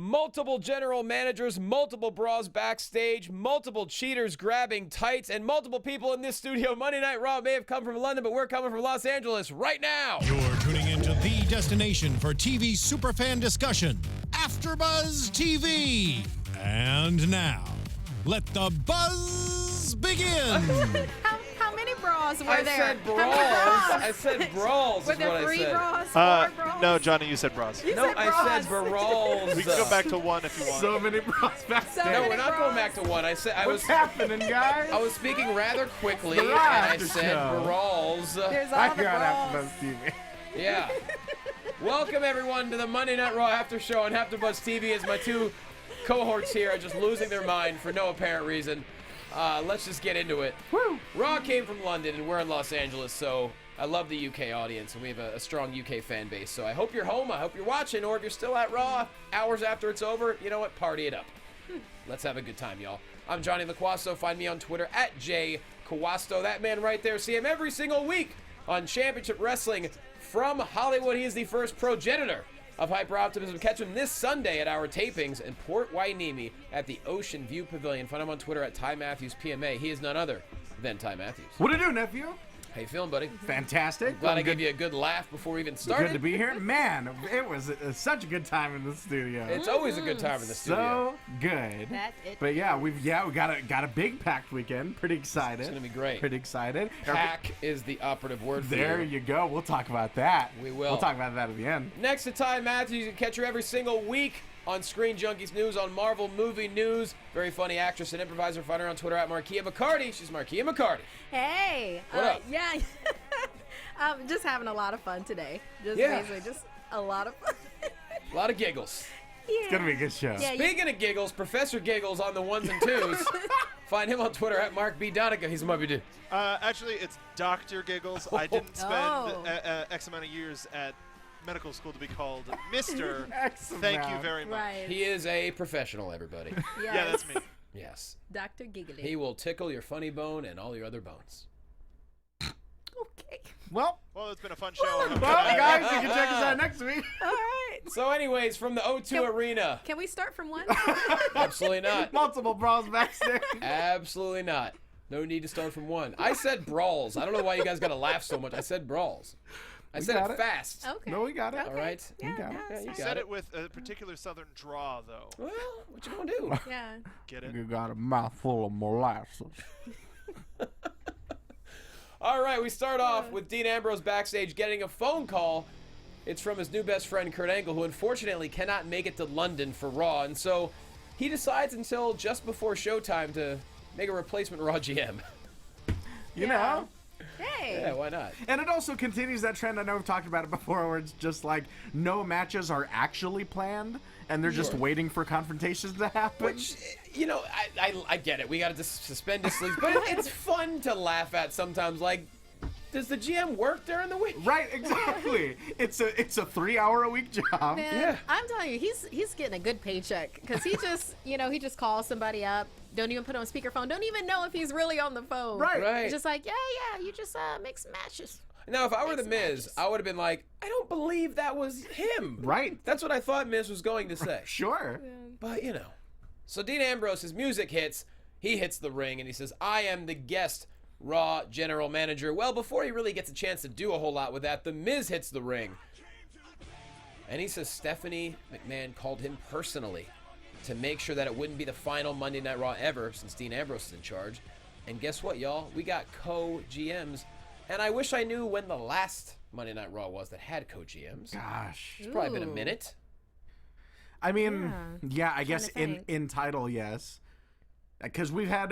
multiple general managers, multiple brawls backstage, multiple cheaters grabbing tights, and multiple people in this studio. Monday Night Raw may have come from London, but we're coming from Los Angeles right now. You're tuning into the destination for TV superfan discussion, AFTERBUZZ TV. And now, let the buzz begin. How many bras were there? Said brawls. I said brawls. Were is there what 3 I said. bras, 4 bras? No, Johnny, you said bras. You No, said I bras. said brawls. We can go back to 1 if you want. So many bras backstage. No, we're many not going bras. back to 1. I said I was. What's happening, guys? I was speaking rather quickly, The and I after said show. brawls. There's all I the got bras. AFTERBUZZ TV. Yeah. Welcome everyone to the Monday Night Raw After Show on AfterBuzz TV. As my 2 cohorts here are just losing their mind for no apparent reason. Let's just get into it. Woo. Raw came from London, and we're in Los Angeles, so I love the UK audience, and we have a strong UK fan base. So I hope you're home, I hope you're watching, or if you're still at Raw hours after it's over, you know what? Party it up. Let's have a good time, y'all. I'm Jonny Loquasto. Find me on Twitter at JCowasto. That man right there. See him every single week on Championship Wrestling from Hollywood. He is the first progenitor of Hyper Optimism. Catch him this Sunday at our tapings in Port Wainimi at the Ocean View Pavilion. Find him on Twitter at Ty Matthews PMA. He is none other than Ty Matthews. What do you do, nephew? How you feeling, buddy? Fantastic. Glad I I'm gave good. you a good laugh before we even started. Good to be here. Man, it was such a good time in the studio. It's always a good time in the studio. So good. That's it. But yeah, we got a big packed weekend. Pretty excited. It's gonna be great. Pretty excited. Pack is the operative word for There you. you go. We'll talk about that. We will. We'll talk about that at the end. Next to Ty Matthews, you can catch her every single week on Screen Junkies News, on Marvel Movie News. Very funny actress and improviser. Find her on Twitter at Markeia McCarty. She's Markeia McCarty. Hey. What up? Yeah. Just having a lot of fun today. Just Yeah. basically just a lot of fun. A lot of giggles. Yeah. It's gonna be a good show. Yeah, Speaking of giggles, Professor Giggles on the 1s and 2s. Find him on Twitter at Mark B. Donica. He's my BD. Actually, it's Dr. Giggles. I didn't spend Oh. X amount of years at medical school to be called Mr. X Thank you amount. very much. Right. He is a professional, everybody. Yes. Yeah, that's me. Yes. Dr. Giggly. He will tickle your funny bone and all your other bones. Okay. Well, Well, it's been a fun show. guys, you can check us out next week. All right. So anyways, from the O2 Can- Arena. Can we start from 1? Absolutely not. Multiple brawls backstage. Absolutely not. No need to start from 1. I said brawls. I don't know why you guys got to laugh so much. I said brawls. I said got it it. fast. Okay. No, we got it. All right. Yeah, got it. no, Yeah, it's you fine. got Said it. it with a particular southern draw, though. Well, what you gonna do? Yeah. Get it? You got a mouthful of molasses. All right, we start off with Dean Ambrose backstage getting a phone call. It's from his new best friend, Kurt Angle, who unfortunately cannot make it to London for Raw. And so he decides until just before showtime to make a replacement Raw GM. You know? Hey. Yeah, why not? And it also continues that trend. I know we've talked about it before, where it's just like no matches are actually planned, and they're just waiting for confrontations to happen. Which, you know, I get it. We got to just suspend disbelief. But it's fun to laugh at sometimes. Like, does the GM work during the week? Right, exactly. It's a 3-hour-a-week job. Man, Yeah. I'm telling you, he's getting a good paycheck because he just, he just calls somebody up, don't even put on speakerphone, don't even know if he's really on the phone. Right. Right. It's just like, yeah, you just make some matches. Now, if I were the Makes Miz, matches. I would have been like, I don't believe that was him. Right. That's what I thought Miz was going to say. Sure. But, you know. So Dean Ambrose, his music hits. He hits the ring, and he says, I am the guest Raw general manager. Well, before he really gets a chance to do a whole lot with that, the Miz hits the ring. And he says Stephanie McMahon called him personally to make sure that it wouldn't be the final Monday Night Raw ever since Dean Ambrose is in charge. And guess what, y'all? We got co-GMs. And I wish I knew when the last Monday Night Raw was that had co-GMs. Gosh. It's probably been a Ooh. minute. I mean, Yeah. I guess to in think. title, yes. Because we've had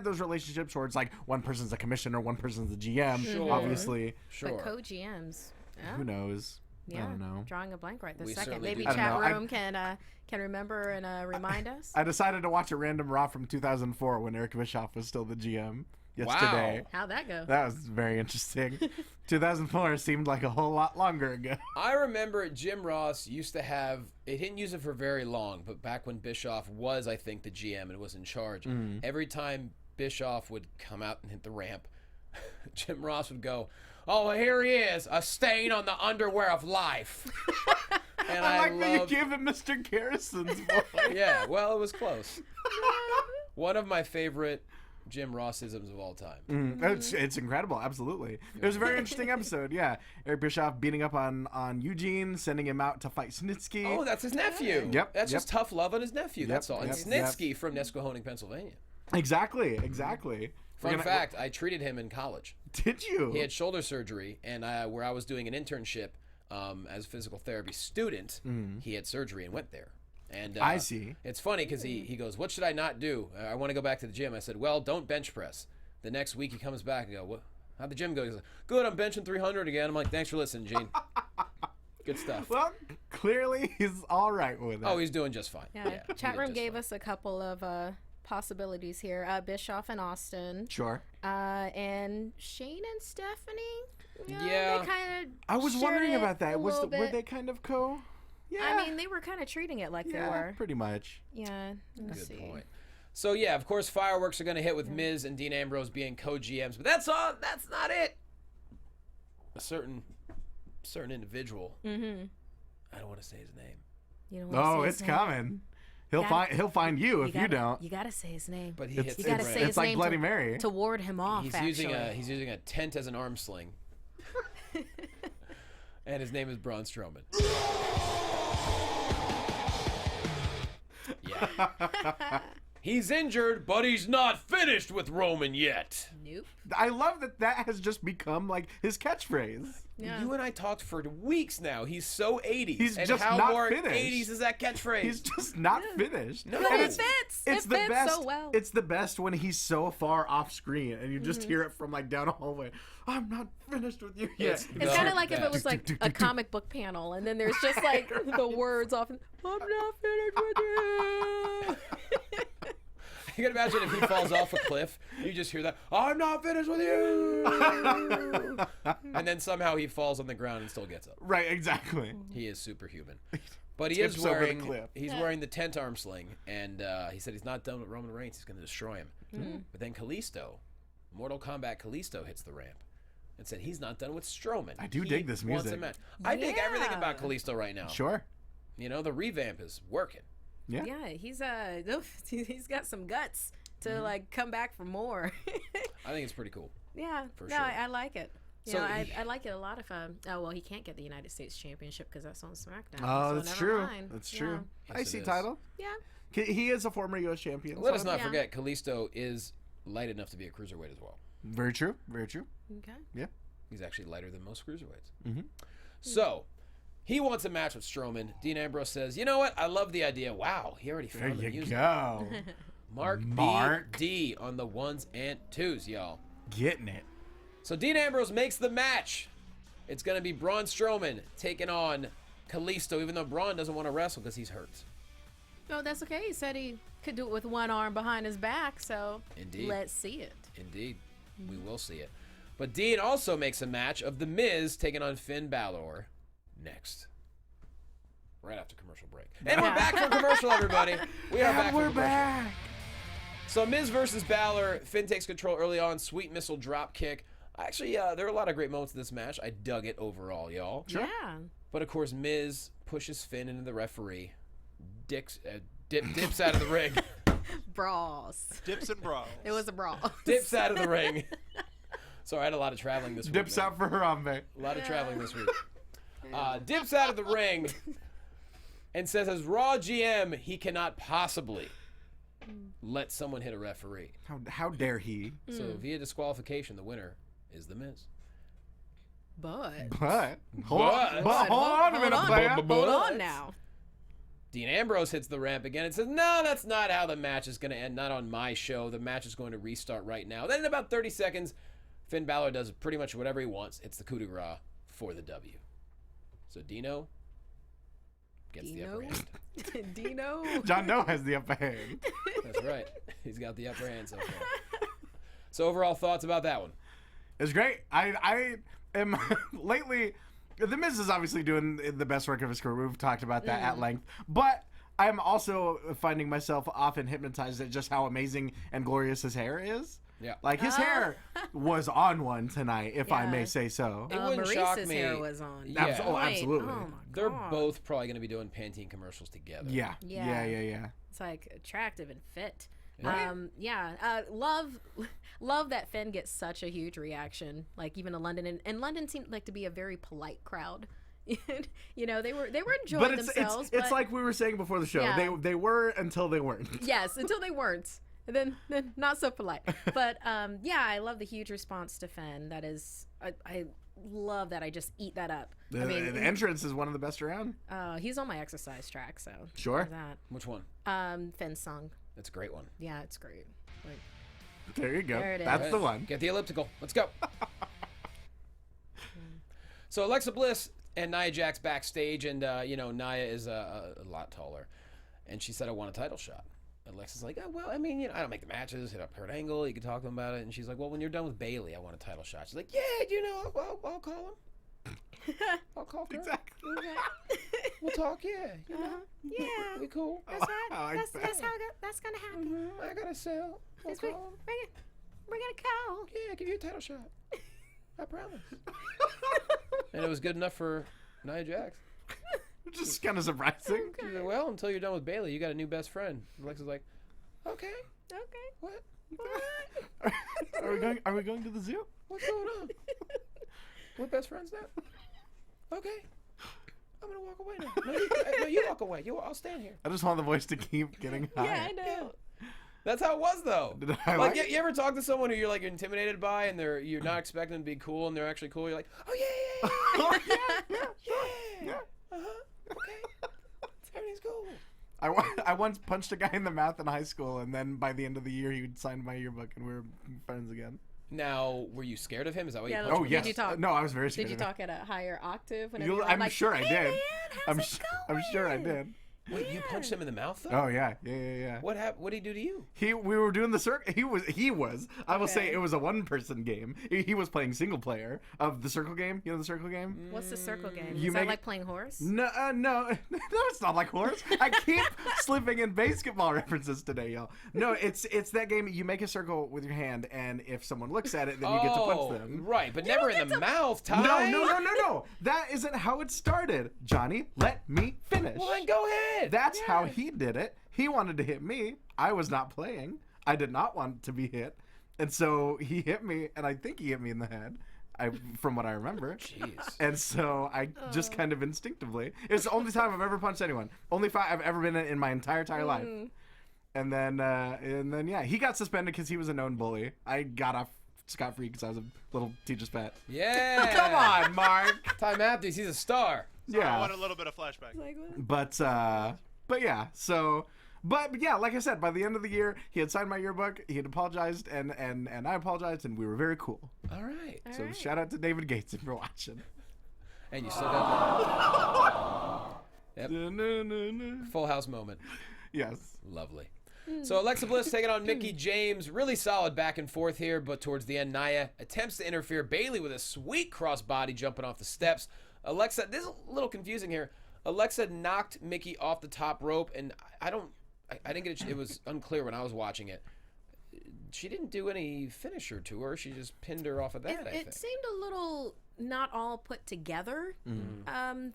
those relationships where it's like one person's a commissioner, one person's the GM. Sure. Obviously, Sure. But co-GMs. Yeah. who knows? Yeah. I don't know. Drawing a blank right this We second. certainly Maybe do. I don't chat know. room can remember and remind us. I decided to watch a random Raw from 2004 when Eric Bischoff was still the GM yesterday. Wow. How'd that go? That was very interesting. 2004 seemed like a whole lot longer ago. I remember Jim Ross used to have, he didn't use it for very long, but back when Bischoff was, I think, the GM and was in charge, every time Bischoff would come out and hit the ramp, Jim Ross would go, oh, here he is, a stain on the underwear of life. And I like that you love- gave it Mr. Garrison's voice. Yeah, well, it was close. One of my favorite Jim Rossisms of all time. It's incredible, absolutely. It was a very interesting episode, yeah. Eric Bischoff beating up on Eugene, sending him out to fight Snitsky. Oh, that's his nephew. Yep, That's yep. just tough love on his nephew. That's all. And yep, Snitsky from Nesquehoning, Pennsylvania. Exactly. Fun fact, I treated him in college. Did you? He had shoulder surgery, and where I was doing an internship as a physical therapy student, he had surgery and went there. And I see. It's funny because he goes, "What should I not do? I want to go back to the gym." I said, "Well, don't bench press." The next week he comes back and go, "What? How'd the gym go?" He's like, "Good, I'm benching 300 again." I'm like, "Thanks for listening, Gene." Good stuff. Well, clearly he's all right with it. Oh, he's doing just fine. Yeah. he Chat did room just gave fine. us a couple of possibilities here. Bischoff and Austin. Sure. And Shane and Stephanie. Yeah. They kind of. I was wondering about that. Were bit. they kind of co? Yeah. I mean, they were kind of treating it like they were. pretty much. Yeah. Let's Good see. point. So yeah, of course, fireworks are going to hit with Miz and Dean Ambrose being co-GMs, but that's all. That's not it. A certain individual. Mm-hmm. I don't want to say his name. You don't wanna Oh, say his it's name? coming. Gotta- He'll find you if you don't. You gotta say his name. But he It's, hits You the gotta ring. say it's his like name Bloody to, Mary. to ward him off. He's actually. using a tent as an arm sling. And his name is Braun Strowman. Yeah. He's injured, but he's not finished with Roman yet. Nope. I love that has just become like his catchfitch. Yeah. You and I talked for weeks now. He's so 80s. He's and just how not more finished. 80s is that catchphrase? He's just not finished. No. But And it fits. It the fits best. so well. It's the best when he's so far off screen and you just hear it from like down a hallway. I'm not finished with you yet. It's kind of like if it best. was like a comic book panel, and then there's just like the words off. I'm not finished with you. You can imagine if he falls off a cliff, you just hear that, "I'm not finished with you!" And then somehow he falls on the ground and still gets up. Right, exactly. He is superhuman. But he Tips is over the wearing cliff. he's wearing the tent arm sling, and he said he's not done with Roman Reigns. He's going to destroy him. But then Kalisto, Mortal Kombat Kalisto, hits the ramp and said he's not done with Strowman. I do He dig this wants a music. match. I dig everything Yeah. about Kalisto right now. Sure. You know, the revamp is working. Yeah. Yeah, he's he's got some guts to like come back for more. I think it's pretty cool. Yeah, For no, sure. I like it. You So know, he- I like it a lot. If he can't get the United States Championship because that's on SmackDown. Oh, so that's never true. mind. That's Yeah. true. Yes, IC it is. title. Yeah. He is a former U.S. champion. Let so- us not Yeah. forget, Kalisto is light enough to be a cruiserweight as well. Very true. Very true. Okay. Yeah. He's actually lighter than most cruiserweights. Mhm. So, he wants a match with Strowman. Dean Ambrose says, "You know what? I love the idea." Wow, he already There found the you music. go. Mark Mark. D on the ones and twos, y'all. Getting it. So Dean Ambrose makes the match. It's going to be Braun Strowman taking on Kalisto, even though Braun doesn't want to wrestle because he's hurt. No, that's okay. He said he could do it with one arm behind his back, so Indeed. let's see it. Indeed. We will see it. But Dean also makes a match of The Miz taking on Finn Balor next. Right after commercial break. And we're back from commercial, everybody. We are back And from we're commercial. back. So Miz versus Balor. Finn takes control early on. Sweet missile drop kick. Actually, there are a lot of great moments in this match. I dug it overall, y'all. Yeah. But of course, Miz pushes Finn into the referee. Dips out of the ring. Brawls. Dips and brawls. It was a brawl. Dips out of the ring. Sorry, I had a lot of traveling this week. Dips man. out for Harambe. A lot of traveling this week. Dips out of the ring and says, as Raw GM, he cannot possibly let someone hit a referee. How dare he? So via disqualification, the winner is The Miz. But But hold on a minute, hold player. on. Hold on now. Dean Ambrose hits the ramp again and says, no, that's not how the match is going to end. Not on my show. The match is going to restart right now. Then in about 30 seconds, Finn Balor does pretty much whatever he wants. It's the coup de grace for the W. So Dino gets the upper hand. Dino. John Doe has the upper hand. That's right. He's got the upper hand so far. So overall thoughts about that one? It's great. I am lately. The Miz is obviously doing the best work of his career. We've talked about that at length. But I'm also finding myself often hypnotized at just how amazing and glorious his hair is. Yeah. Like, his hair was on one tonight, if I may Yeah. say so. It wouldn't shock Maurice's me. hair was on. Yeah. Oh, absolutely. Oh my They're God. both probably going to be doing Pantene commercials together. Yeah. Yeah. Yeah. It's like attractive and fit. Right. Love that Finn gets such a huge reaction. Like even in London, and London seemed like to be a very polite crowd. You know, they were enjoying But themselves. it's but like we were saying before the show. Yeah. They were until they weren't. yes, until they weren't. And then not so polite. But yeah, I love the huge response to Finn. That is, I love that. I just eat that up. The, I mean, the entrance is one of the best around. he's on my exercise track, so Sure. there's that. Which one? Finn's song. That's a great one. Yeah, it's great. Like, There you go. There it That's is. the one. Get the elliptical. Let's go. So Alexa Bliss and Nia Jax backstage, and Nia is a lot taller, and she said, "I want a title shot." And Alexa's like, "Oh, well, I mean, I don't make the matches. Hit up Kurt Angle. You can talk to them about it." And she's like, "Well, when you're done with Bailey, I want a title shot." She's like, "Yeah, I'll call him. I'll call Kurt. Exactly. We'll talk. Yeah, yeah, we cool. that's right. I like That's that. how that's gonna happen. I gotta sell. I'll Yes, we- call him. We're gonna call. Yeah, I'll give you a title shot. I promise." And it was good enough for Nia Jax. Which is kind of surprising. She's like, "Well, until you're done with Bailey, you got a new best friend." Alexa's like, "Okay, Okay. what? Are we going to the zoo? What's going on? We're best friends now? Okay, I'm gonna walk away now. No, you walk away. I'll stand here." I just want the voice to keep getting higher. Yeah, I know. That's how it was, though. Did I like, like you ever talk to someone who you're like intimidated by, and you're not expecting them to be cool, and they're actually cool? You're like, "Oh yeah, Oh, yeah. yeah. Okay, everything's cool." I once punched a guy in the mouth in high school, and then by the end of the year, he signed my yearbook, and we were friends again. Now, were you scared of him? Is that what Yeah, you? like- Oh, Did yes. you talk- No, I was very scared. Did you of him. talk at a higher octave? Whenever you were I'm like, sure I "Hey, did. man, I'm how's it I'm sure I going?" did. Wait, you punched him in the mouth, though? Oh yeah. What happened? What did he do to you? We were doing the circle. He was. I will say Okay. it was a one-person game. He was playing single player of the circle game. You know the circle game? What's the circle game? You Is that make- like playing horse? No, no, it's not like horse. I keep slipping in basketball references today, y'all. No, it's that game. You make a circle with your hand, and if someone looks at it, then you get to punch them. Right, but never in the mouth, Ty. No. That isn't how it started. Johnny, let me finish. Well, then go ahead. That's how he did it. He wanted to hit me. I was not playing. I did not want to be hit. And so he hit me, and I think he hit me in the head, from what I remember. Jeez. And so I just kind of instinctively. It's the only time I've ever punched anyone. Only fight I've ever been in my entire life. And then, yeah, he got suspended because he was a known bully. I got off scot-free because I was a little teacher's pet. Yeah. Come on, Mark. Ty Matthews, he's a star. So I Yeah. want a little bit of flashback. But yeah, so but yeah, like I said, by the end of the year, he had signed my yearbook, he had apologized, and I apologized, and we were very cool. All right. So shout out to David Gates if you're watching. And you still got that. Yep. Full house moment. Yes. Lovely. So Alexa Bliss taking on Mickie James. Really solid back and forth here, but towards the end, Nia attempts to interfere. Bailey with a sweet crossbody jumping off the steps. Alexa, this is a little confusing here. Alexa knocked Mickie off the top rope, and I didn't get it. It was unclear when I was watching it. She didn't do any finisher to her. She just pinned her off of that, I think. It seemed a little not all put together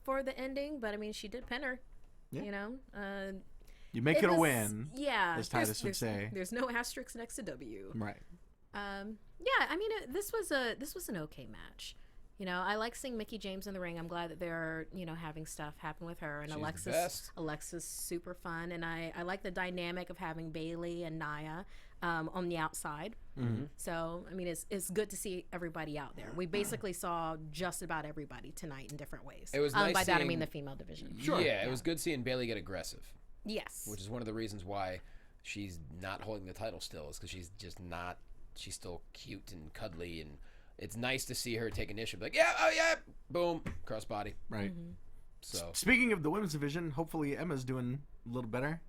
for the ending, but I mean, she did pin her. Yeah. You know, You make it a was- win. Yeah, as Titus would say. There's no asterisk next to W. Right. Yeah, I mean, this was an okay match. You know, I like seeing Mickie James in the ring. I'm glad that they're, having stuff happen with her. And She's the best. Alexa's super fun. And I like the dynamic of having Bailey and Nia on the outside. So, I mean, it's good to see everybody out there. We basically saw just about everybody tonight in different ways. It was nice by that, I seeing- mean the female division. Yeah, it was good seeing Bailey get aggressive, Yes. which is one of the reasons why she's not holding the title still, is because she's just not. She's still cute and cuddly, and it's nice to see her take initiative. Like, yeah, oh yeah, boom, crossbody. Right. So, Speaking of the women's division, hopefully Emma's doing a little better.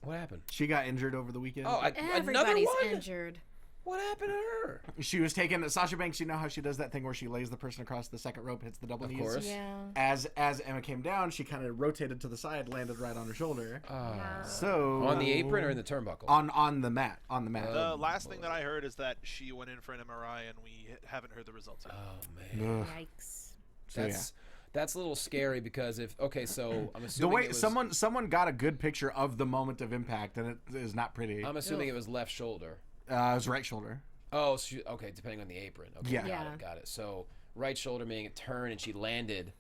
what happened? She got injured over the weekend. Oh, another Everybody's one? injured. What happened to her? She was taking Sasha Banks. You know how she does that thing where she lays the person across the second rope, hits the double knees. Of course. Yeah. As Emma came down, she kind of rotated to the side, landed right on her shoulder. Yeah. So On the apron or in the turnbuckle? on the mat. On the mat. The last thing that I heard is that she went in for an MRI, and we haven't heard the results yet. Oh man, Ugh. Yikes. So, that's a little scary because so I'm the assuming way it was, someone got a good picture of the moment of impact, and it is not pretty. I'm assuming it was left shoulder. It was right shoulder. Oh, okay, depending on the apron. Okay, Yeah. got it. So right shoulder meaning a turn, and she landed.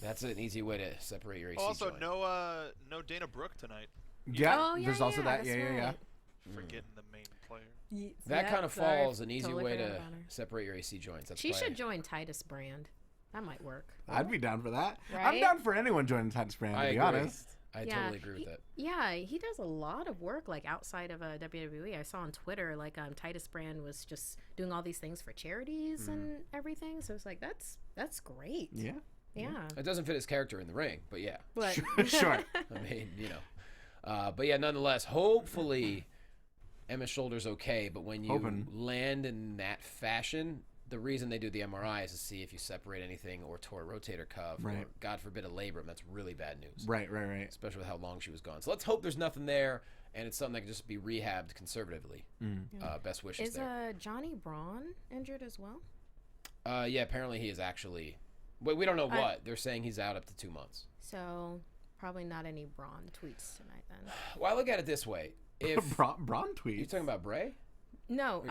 That's an easy way to separate your AC Also, joint. no Dana Brooke tonight. Yeah, Oh, yeah, there's also yeah, that. that's Yeah. right. Forgetting the main player. That Yeah, kind of sorry, falls an easy totally way forgot to about her. separate your AC joints. That's She probably- should join Titus Brand. That might work. I'd be down for that. I'm Right? down for anyone joining Titus Brand, to I be agree. honest. I Yeah, totally agree with that. Yeah, he does a lot of work like outside of WWE. I saw on Twitter like Titus Brand was just doing all these things for charities and everything. So it's like that's great. Yeah. Yeah. It doesn't fit his character in the ring, but yeah. But Sure. I mean, but yeah, nonetheless, hopefully Emma's shoulder's okay. But when you Hoping. land in that fashion, the reason they do the MRI is to see if you separate anything or tore a rotator cuff or, Right. God forbid, a labrum. That's really bad news, Right. especially with how long she was gone. So let's hope there's nothing there, and it's something that can just be rehabbed conservatively. Best wishes is there. Johnny Braun injured as well? Yeah, apparently he is actually. Wait, we don't know what. They're saying he's out up to 2 months. So probably not any Braun tweets tonight then. Well, I look at it this way. If Braun tweets. you're talking about Bray, No.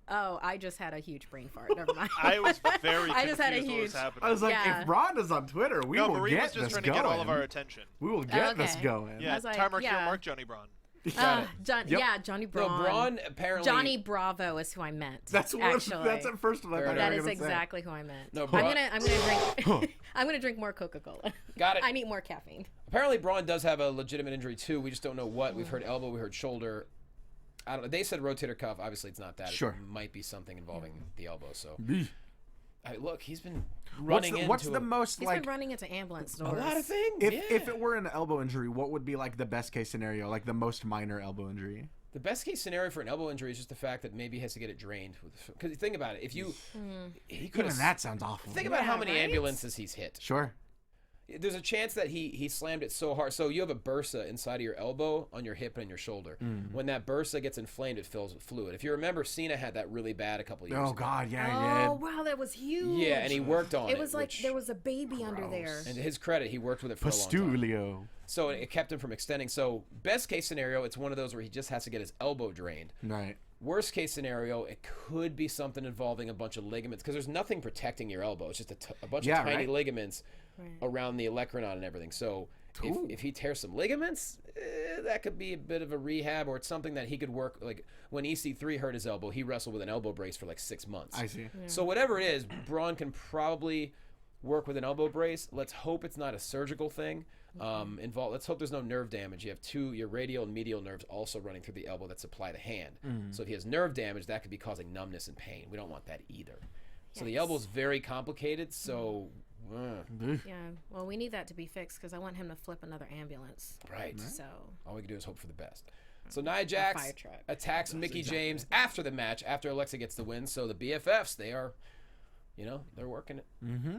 Oh, I just had a huge brain fart. Never mind. I was very I just had a confused what was huge- happening. I was like, Yeah. if Braun is on Twitter, we no, will Marie get was just this trying going. to get all of our attention. We will get this Okay. going. Yeah, was like, Timer yeah. kill Mark Johnny Braun. Got Yep. Johnny no, Braun. Braun apparently. Johnny Bravo is who I meant. That's what. actually. That's at first what I thought you That were is gonna say. exactly who I meant. No, I'm Braun- gonna drink. I'm gonna drink more Coca-Cola. Got it. I need more caffeine. Apparently, Braun does have a legitimate injury too. We just don't know what. We've heard elbow, we heard shoulder. I don't know. They said rotator cuff. Obviously, it's not that. Sure. It might be something involving the elbow. So, Eesh. look, he's been running What's into the most He's like? been running into ambulance a doors. lot of things. If it were an elbow injury, what would be like the best case scenario, like the most minor elbow injury? The best case scenario for an elbow injury is just the fact that maybe he has to get it drained. Because think about it. If you, he could Even that sounds awful. Think about how Yeah, many right? ambulances he's hit. Sure. There's a chance that he slammed it so hard. So you have a bursa inside of your elbow, on your hip, and your shoulder. When that bursa gets inflamed, it fills with fluid. If you remember, Cena had that really bad a couple of years Oh ago. God, yeah, Oh he did. wow, that was huge. Yeah, and he worked on it. It was like which- there was a baby under there. And to his credit, he worked with it for a long time. Pastulio. So it kept him from extending. So best case scenario, it's one of those where he just has to get his elbow drained. Right. Worst case scenario, it could be something involving a bunch of ligaments because there's nothing protecting your elbow. It's just a bunch Yeah, of tiny right. ligaments Right. around the olecranon and everything. So Ooh. if he tears some ligaments, that could be a bit of a rehab, or it's something that he could work. Like when EC3 hurt his elbow, he wrestled with an elbow brace for like 6 months. I see. So whatever it is, Braun can probably work with an elbow brace. Let's hope it's not a surgical thing. Let's hope there's no nerve damage. You have your radial and medial nerves also running through the elbow that supply the hand. So if he has nerve damage, that could be causing numbness and pain. We don't want that either. So the Yes. elbow's very complicated. So Yeah. Well, we need that to be fixed because I want him to flip another ambulance. right. So All we can do is hope for the best. So Nia Jax fire truck. attacks Mickie James after the match, after Alexa gets the win. So the BFFs, they are, they're working it.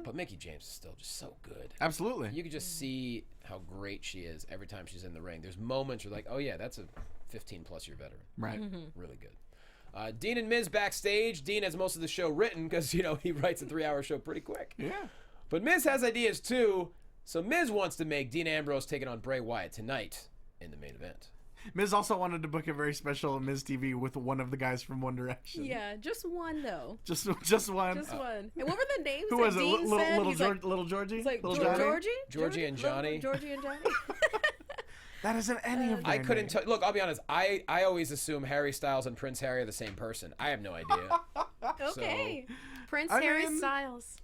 But Mickie James is still just so good. Absolutely. You can just see how great she is every time she's in the ring. There's moments where like, oh yeah, that's a 15+ year veteran. Right. Really good. Dean and Miz backstage. Dean has most of the show written because, he writes a 3-hour show pretty quick. Yeah. But Miz has ideas too. So Miz wants to make Dean Ambrose taking on Bray Wyatt tonight in the main event. Miz also wanted to book a very special Miz TV with one of the guys from One Direction. yeah, just one though. Just one. Just one. And what were the names? Who that was it? Dean said? Little, He's like, little Georgie? it's like little Georgie and Johnny. Georgie and Johnny. That isn't any of their I couldn't names. tell. Look, I'll be honest. I always assume Harry Styles and Prince Harry are the same person. I have no idea. Okay. Prince I Harry mean, Styles.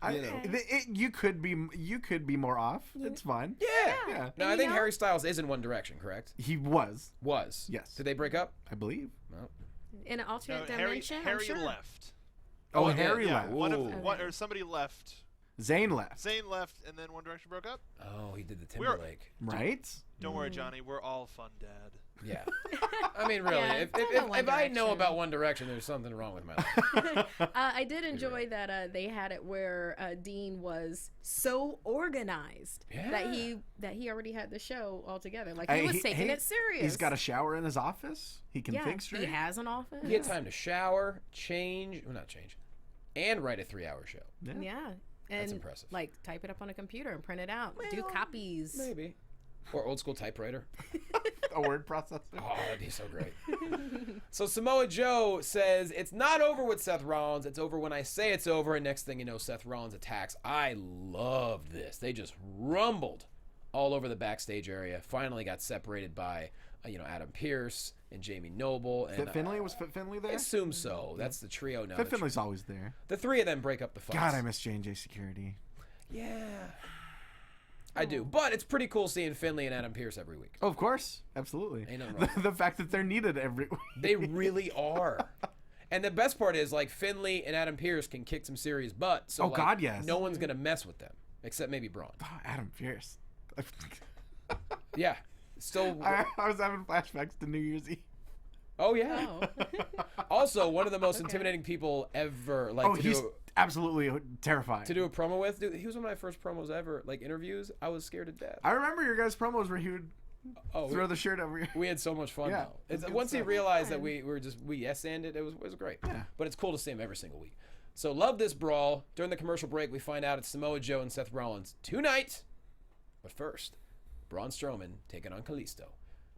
You could be more off. It's fine. Yeah. No, I And think Harry Styles is in One Direction, correct? He was. Yes. Did they break up? I believe. No. In an alternate Harry dimension, I'm Harry sure. left. Oh, he did. Harry Yeah, left. one Ooh. of or somebody left. Zayn left. Zayn left, and then One Direction broke up. Oh, he did the Timberlake. Right? Don't worry, Johnny. We're all fun, Dad. Yeah. I mean, really, Yeah, if I know about One Direction, there's something wrong with my life. I did enjoy that they had it where Dean was so organized that he already had the show all together. Like he was taking it serious. He's got a shower in his office. He can think straight. He has an office. He had time to shower, and write a 3-hour show. Yeah. And That's impressive. Like type it up on a computer and print it out. Do copies. Maybe. Or old school typewriter. A word processor. Oh, that'd be so great. So Samoa Joe says, it's not over with Seth Rollins. It's over when I say it's over. And next thing you know, Seth Rollins attacks. I loved this. They just rumbled all over the backstage area. Finally got separated by, Adam Pearce and Jamie Noble. And Fit Finlay? Was Fit Finlay there? I assume so. That's the trio now. Fit Finlay's always there. The three of them break up the fights. God, I miss J&J Security. Yeah. I do. But it's pretty cool seeing Finlay and Adam Pearce every week. Oh, of course. Absolutely. Ain't nothing wrong. The fact that they're needed every week. They really are. And the best part is, like, Finlay and Adam Pearce can kick some serious butt. So, God, yes. No one's going to mess with them, except maybe Braun. Oh, Adam Pearce. Yeah. Still. I was having flashbacks to New Year's Eve. Oh, yeah. Oh. Also, one of the most intimidating people ever. Like, he's absolutely terrifying. To do a promo with. Dude, he was one of my first promos ever. Like, interviews. I was scared to death. I remember your guys' promos where he would throw the shirt over your... We had so much fun, Yeah, though. Once he realized that we yes-anded, it was great. Yeah. But it's cool to see him every single week. So, love this brawl. During the commercial break, we find out it's Samoa Joe and Seth Rollins tonight. But first, Braun Strowman taking on Kalisto.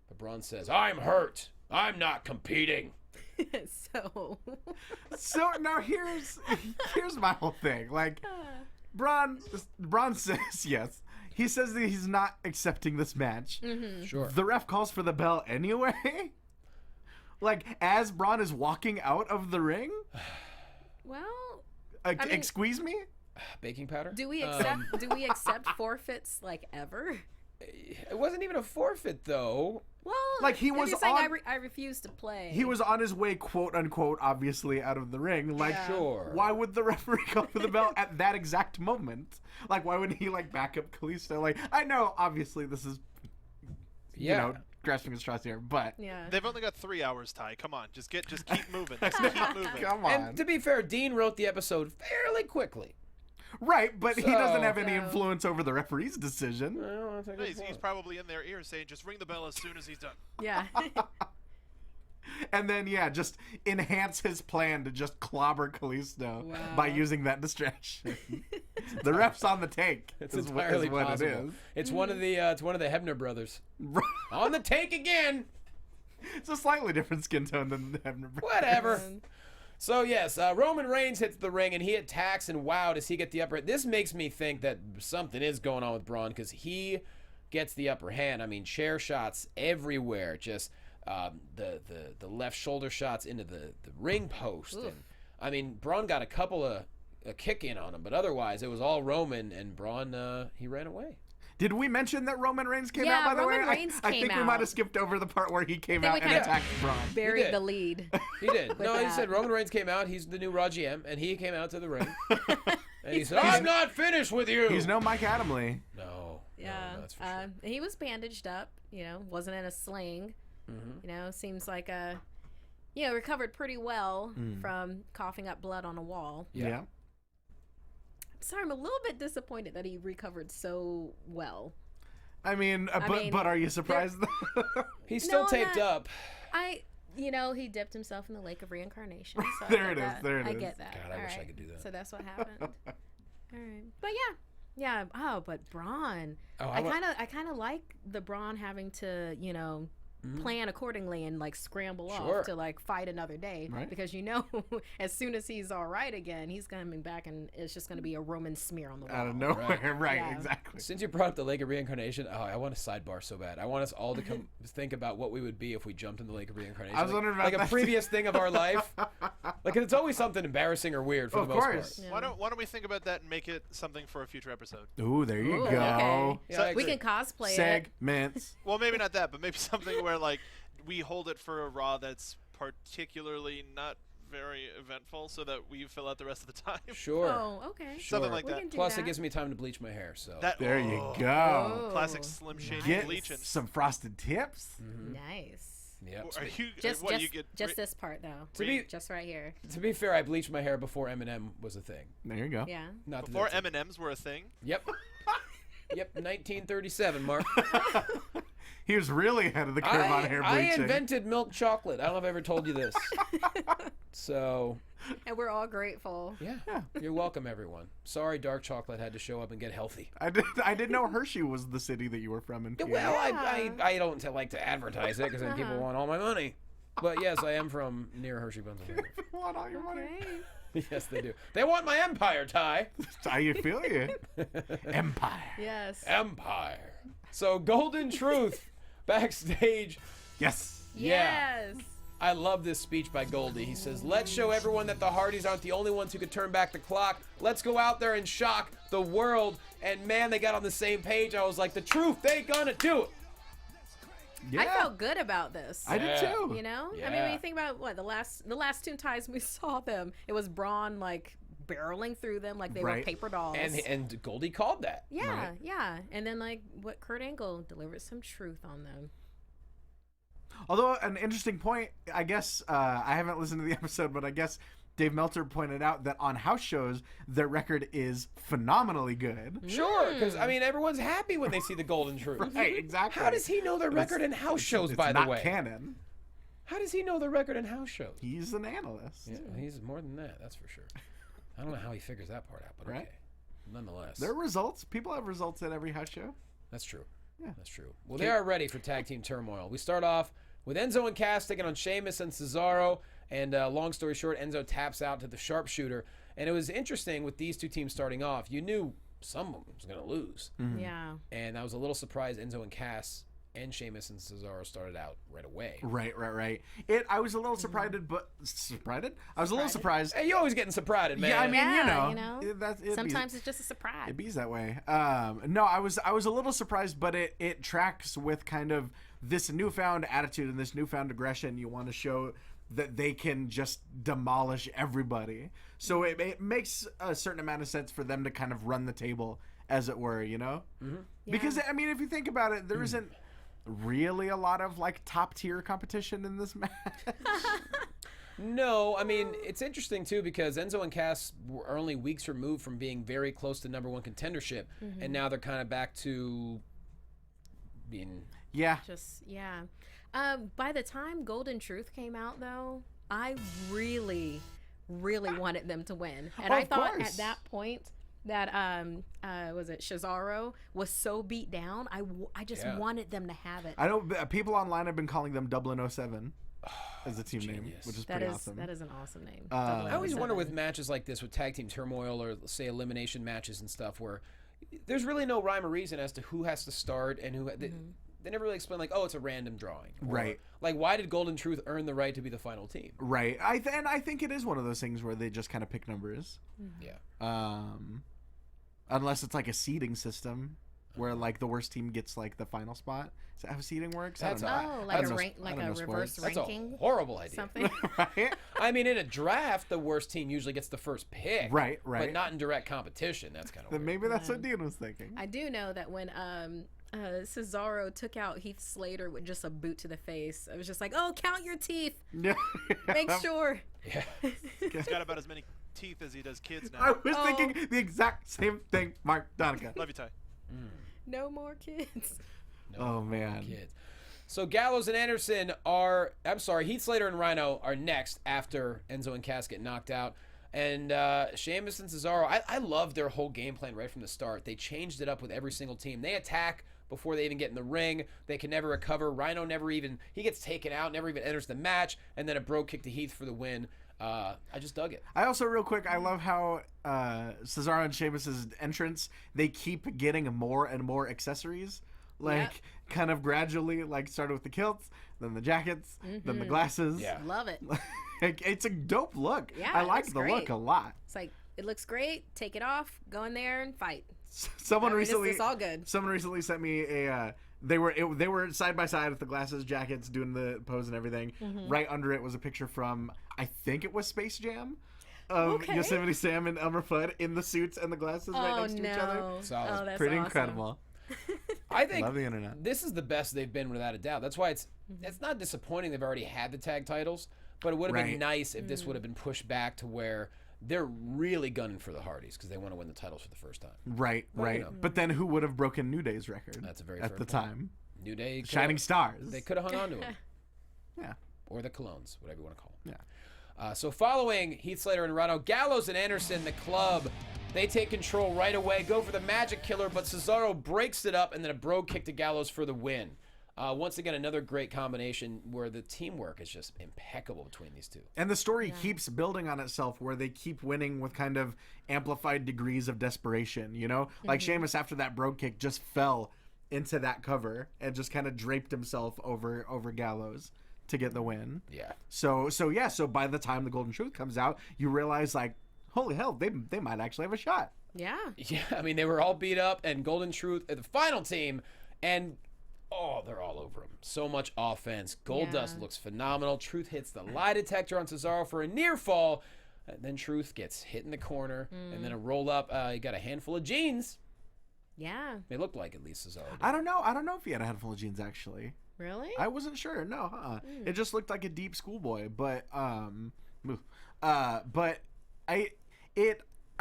But Braun says, I'm hurt. I'm not competing. So now here's my whole thing. Like, Braun says yes. He says that he's not accepting this match. Mm-hmm. Sure. The ref calls for the bell anyway. Like, as Braun is walking out of the ring. well, Excuse me? Baking powder? do we accept forfeits like ever? It wasn't even a forfeit, though. Well, Like, he if was you're saying on- I refuse to play. He was on his way, quote unquote, obviously out of the ring. Like, Sure. why would the referee call for the bell at that exact moment? Like, why wouldn't he back up Kalisto? Like, I know, obviously, this is, grasping at straws here, but Yeah. They've only got 3 hours, Ty. Come on, just keep moving. Just keep moving. come on, And to be fair, Dean wrote the episode fairly quickly. right? But he doesn't have any So- influence over the referee's decision. Well, that's a good He's point. probably in their ear saying, "Just ring the bell as soon as he's done." Yeah. And then, just enhance his plan to just clobber Kalisto by using that distraction. The ref's on the take. It's is entirely what possible. it is. It's one of the Hebner brothers. On the take again. It's a slightly different skin tone than the Hebner brothers. Whatever. So, yes, Roman Reigns hits the ring, and he attacks, and wow, does he get the upper hand. This makes me think that something is going on with Braun, because he gets the upper hand. I mean, chair shots everywhere, just the left shoulder shots into the ring post. And I mean, Braun got a couple of a kick in on him, but otherwise, it was all Roman, and Braun, he ran away. Did we mention that Roman Reigns came Yeah, out, by the Roman way? Reigns I came think we might out. have skipped over the part where he came Then out we and kinda attacked Braun. Buried did. the lead. He did. No, he that. said Roman Reigns came out. He's the new Raw GM, and he came out to the ring. And he said, I'm not finished with you. He's no Mike Adamle. No. Yeah. No, that's for sure. He was bandaged up, wasn't in a sling. Seems like recovered pretty well from coughing up blood on a wall. Yeah. Sorry, I'm a little bit disappointed that he recovered so well. I mean, but are you surprised? He's still No, taped not- up. He dipped himself in the lake of reincarnation. So I There get it is, that. there it I is. get that. God, I All wish I right. could do that. So that's what happened. All right, but yeah. Oh, but Braun. Oh, I kind of like the Braun having to, plan accordingly and scramble Sure. off to fight another day, Right. because as soon as he's all right again, he's coming back and it's just going to be a Roman smear on the wall. Out of nowhere, right? Yeah. Exactly. Since you brought up the Lake of Reincarnation, I want a sidebar so bad. I want us all to come think about what we would be if we jumped in the Lake of Reincarnation. I was wondering about like a that. previous thing of our life. It's always something embarrassing or weird for Of the most course. part. Yeah. Why don't we think about that and make it something for a future episode? Ooh, there you Ooh, go. okay. Yeah, I We agree. can cosplay it. Segments. Well, maybe not that, but maybe something where we hold it for a Raw that's particularly not very eventful so that we fill out the rest of the time. Sure. Oh, okay. Sure. Something like We that. can do Plus, that. it gives me time to bleach my hair. So There you go. Oh, Classic Slim Shady Get bleaching. some frosted tips. Nice. Yep. Are you Just what you get? this part though. To be- Just right here. To be fair, I bleached my hair before Eminem was a thing. There you go. Yeah. Not that Before that's- M&Ms were a thing. Yep. Yep. 1937, Mark. He was really ahead of the curve on hair I bleaching. invented milk chocolate. I don't know if I ever told you this. So, And we're all grateful. yeah. You're welcome, everyone. Sorry, dark chocolate had to show up and get healthy. I didn't know Hershey was the city that you were from in PA. Well, I don't like to advertise it because then people want all my money. But yes, I am from near Hershey, Pennsylvania. want all your money. Okay. Yes, they do. They want my empire, Ty. I feel you. Empire. Yes. Empire. So, Golden Truth backstage. Yes. Yeah. Yes. I love this speech by Goldie. He says, let's show everyone that the Hardys aren't the only ones who could turn back the clock. Let's go out there and shock the world. And man, they got on the same page. I was like, the truth, they gonna do it. Yeah. I felt good about this. I did Yeah. too. You know, I mean, Yeah. when you think about what the last two times we saw them, it was Braun like barreling through them like they were Right. paper dolls. And Goldie called that. yeah, yeah, and then like what Kurt Angle delivered some truth on them. Although an interesting point, I guess I haven't listened to the episode, but I guess Dave Meltzer pointed out that on house shows their record is phenomenally good. Sure, because, I mean, everyone's happy when they see the Golden Truth. Right, exactly. How does he know their record in house shows, by the not way? canon. How does he know the record in house shows? He's an analyst. Yeah, he's more than that, that's for sure. I don't know how he figures that part out, but Right. okay. Nonetheless. There are results. People have results at every house show. That's true. Yeah. That's true. Well, they are ready for tag team turmoil. We start off with Enzo and Cass taking on Sheamus and Cesaro. And long story short, Enzo taps out to the sharpshooter. And it was interesting with these two teams starting off. You knew someone was going to lose. Yeah, And I was a little surprised Enzo and Cass and Sheamus and Cesaro started out right away. Right. I was a little surprised, but I was a little surprised. Hey, you're always getting surprised, man. Yeah, I mean, Yeah, you know. sometimes it's just a surprise. It bees that way. No, I was a little surprised, but it tracks with kind of this newfound attitude and this newfound aggression. You want to show that they can just demolish everybody. So it makes a certain amount of sense for them to kind of run the table, as it were, you know? Mm-hmm. Because, I mean, if you think about it, there isn't really a lot of, like, top-tier competition in this match. No, I mean, it's interesting, too, because Enzo and Cass were only weeks removed from being very close to number one contendership. And now they're kind of back to being... Yeah. Just yeah. By the time Golden Truth came out, though, I really wanted them to win, and I Of thought course. at that point that was it Cesaro was so beat down. I just Yeah. wanted them to have it. I know people online have been calling them Dublin 07 as a team name, Genius. which is That pretty is awesome. that is an awesome name. I always wonder with matches like this, with tag team turmoil or, say, elimination matches and stuff, where there's really no rhyme or reason as to who has to start and who... They never really explain, like, oh, it's a random drawing. Or, Right. Like, why did Golden Truth earn the right to be the final team? Right. And I think it is one of those things where they just kind of pick numbers. Yeah. Unless it's like a seeding system where like the worst team gets like the final spot. Is that how seeding works? That's I don't know. Oh, I like don't a know rank, sp- I like don't a know reverse sports. That's ranking, a horrible idea. something. Right? I mean, in a draft, the worst team usually gets the first pick. Right. But not in direct competition. That's kind of Then weird. maybe that's what Dean was thinking. I do know that when Cesaro took out Heath Slater with just a boot to the face, I was just like, oh, count your teeth, Yeah. make sure. Yeah. He's got about as many teeth as he does kids I now. was thinking the exact same thing, Mark Donica. Love you, Ty. No more kids. Oh man. Kids. So Gallows and Anderson Heath Slater and Rhino are next after Enzo and Cass get knocked out. And Sheamus and Cesaro, I love their whole game plan right from the start. They changed it up with every single team. They attack before they even get in the ring. They can never recover. Rhino he gets taken out, never even enters the match, and then a bro kick to Heath for the win. I just dug it. I also, real quick, I love how Cesaro and Sheamus' entrance, they keep getting more and more accessories. Like, kind of gradually, like, started with the kilts, then the jackets, then the glasses. Yeah. Love it. It's a dope look. Yeah, I it like looks the look great. a lot. It's like, it looks great. Take it off. Go in there and fight. Someone I mean, recently, it's all good. Someone recently sent me a. They were side by side with the glasses, jackets, doing the pose and everything. Right under it was a picture from I think it was Space Jam. Of Yosemite Sam and Elmer Fudd in the suits and the glasses right next to each other. Solid. That's Pretty awesome. incredible. I think Love the internet. this is the best they've been without a doubt. That's why it's not disappointing they've already had the tag titles, but it would have been nice if this would have been pushed back to where they're really gunning for the Hardys because they want to win the titles for the first time. Right. you know. But then who would have broken New Day's record? That's a very at fair the point. time. New Day, Shining Stars. They could have hung on to him. Yeah. Or the Colognes, whatever you want to call them. Yeah. So following Heath Slater and Rhino, Gallows and Anderson, the club, they take control right away, go for the Magic Killer, but Cesaro breaks it up and then a brogue kick to Gallows for the win. Once again, another great combination where the teamwork is just impeccable between these two. And the story keeps building on itself where they keep winning with kind of amplified degrees of desperation, you know? Like Sheamus after that brogue kick just fell into that cover and just kind of draped himself over Gallows to get the win. Yeah. So by the time the Golden Truth comes out, you realize like, holy hell, they might actually have a shot. Yeah. Yeah, I mean, they were all beat up, and Golden Truth, the final team, and they're all over him. So much offense. Goldust looks phenomenal. Truth hits the lie detector on Cesaro for a near fall. And then Truth gets hit in the corner, and then a roll up. He got a handful of jeans. Yeah. They looked like at least Cesaro did. I don't know if he had a handful of jeans actually. Really? I wasn't sure. No, It just looked like a deep schoolboy, but I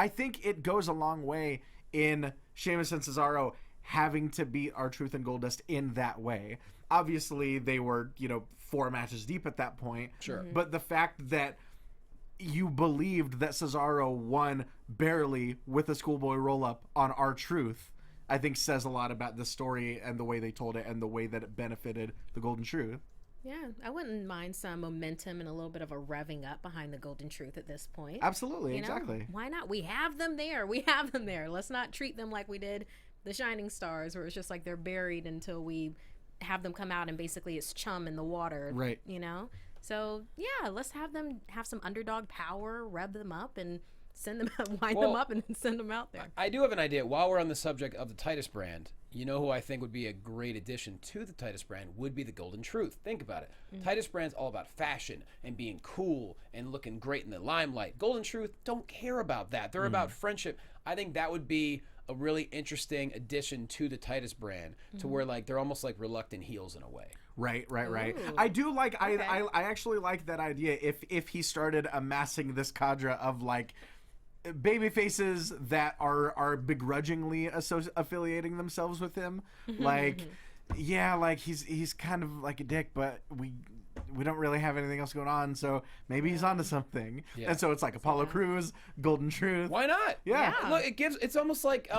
think it goes a long way in Sheamus and Cesaro having to beat R-Truth and Goldust in that way. Obviously, they were, 4 matches deep at that point. Sure. But the fact that you believed that Cesaro won barely with a schoolboy roll-up on R-Truth, I think says a lot about the story and the way they told it and the way that it benefited the Golden Truth. Yeah, I wouldn't mind some momentum and a little bit of a revving up behind the Golden Truth at this point. Absolutely, You know, exactly. why not? We have them there. Let's not treat them like we did the Shining Stars, where it's just like they're buried until we have them come out and basically it's chum in the water. Right. So, yeah, let's have them have some underdog power, rev them up, and send them wind them up and send them out there. I do have an idea. While we're on the subject of the Titus brand, you know who I think would be a great addition to the Titus brand would be the Golden Truth. Think about it. Titus brand's all about fashion and being cool and looking great in the limelight. Golden Truth don't care about that. They're about friendship. I think that would be a really interesting addition to the Titus brand to where like they're almost like reluctant heels in a way. Right. Ooh. I do like. Okay. I actually like that idea. If he started amassing this cadre of like baby faces that are begrudgingly affiliating themselves with him, like like he's kind of like a dick, but we don't really have anything else going on, so maybe he's onto something. Yeah. And so it's like Apollo Crews, Golden Truth. Why not? Yeah. Look, it's almost like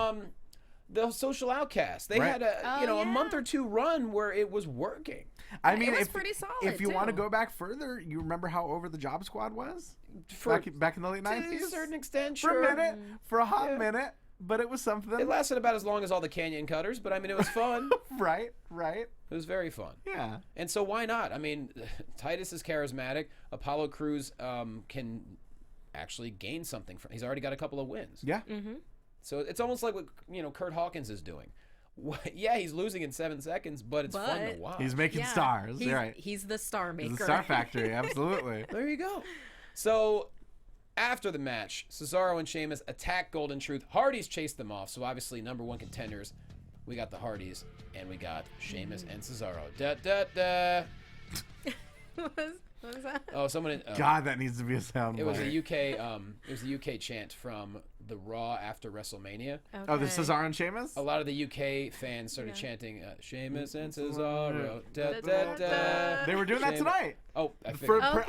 the Social Outcast. They had a month or two run where it was working. I mean, was pretty solid, if you want to too. go back further, you remember how over the Job Squad was For back in the late to '90s? a certain extent, For sure. a minute, for a hot minute, but it was something. It lasted about as long as all the Canyon Cutters, but I mean, it was fun. Right. It was very fun. Yeah. And so why not? I mean, Titus is charismatic. Apollo Crews can actually gain something from. He's already got a couple of wins. Yeah. So it's almost like what Kurt Hawkins is doing. Yeah, he's losing in 7 seconds, but it's fun to watch. He's making stars. He's, You're right. He's the star maker. He's the Star Factory. Absolutely. There you go. So after the match, Cesaro and Sheamus attack Golden Truth. Hardys chase them off. So obviously, number one contenders, we got the Hardys and we got Sheamus and Cesaro. Da da da. What was that? Oh, someone. God, that needs to be a sound. It was a UK. It was a UK chant from the Raw after WrestleMania. Okay. Oh, the Cesaro and Sheamus? A lot of the UK fans started chanting Sheamus and Cesaro. Da, da, da. They were doing that Sheamus- tonight. Oh, I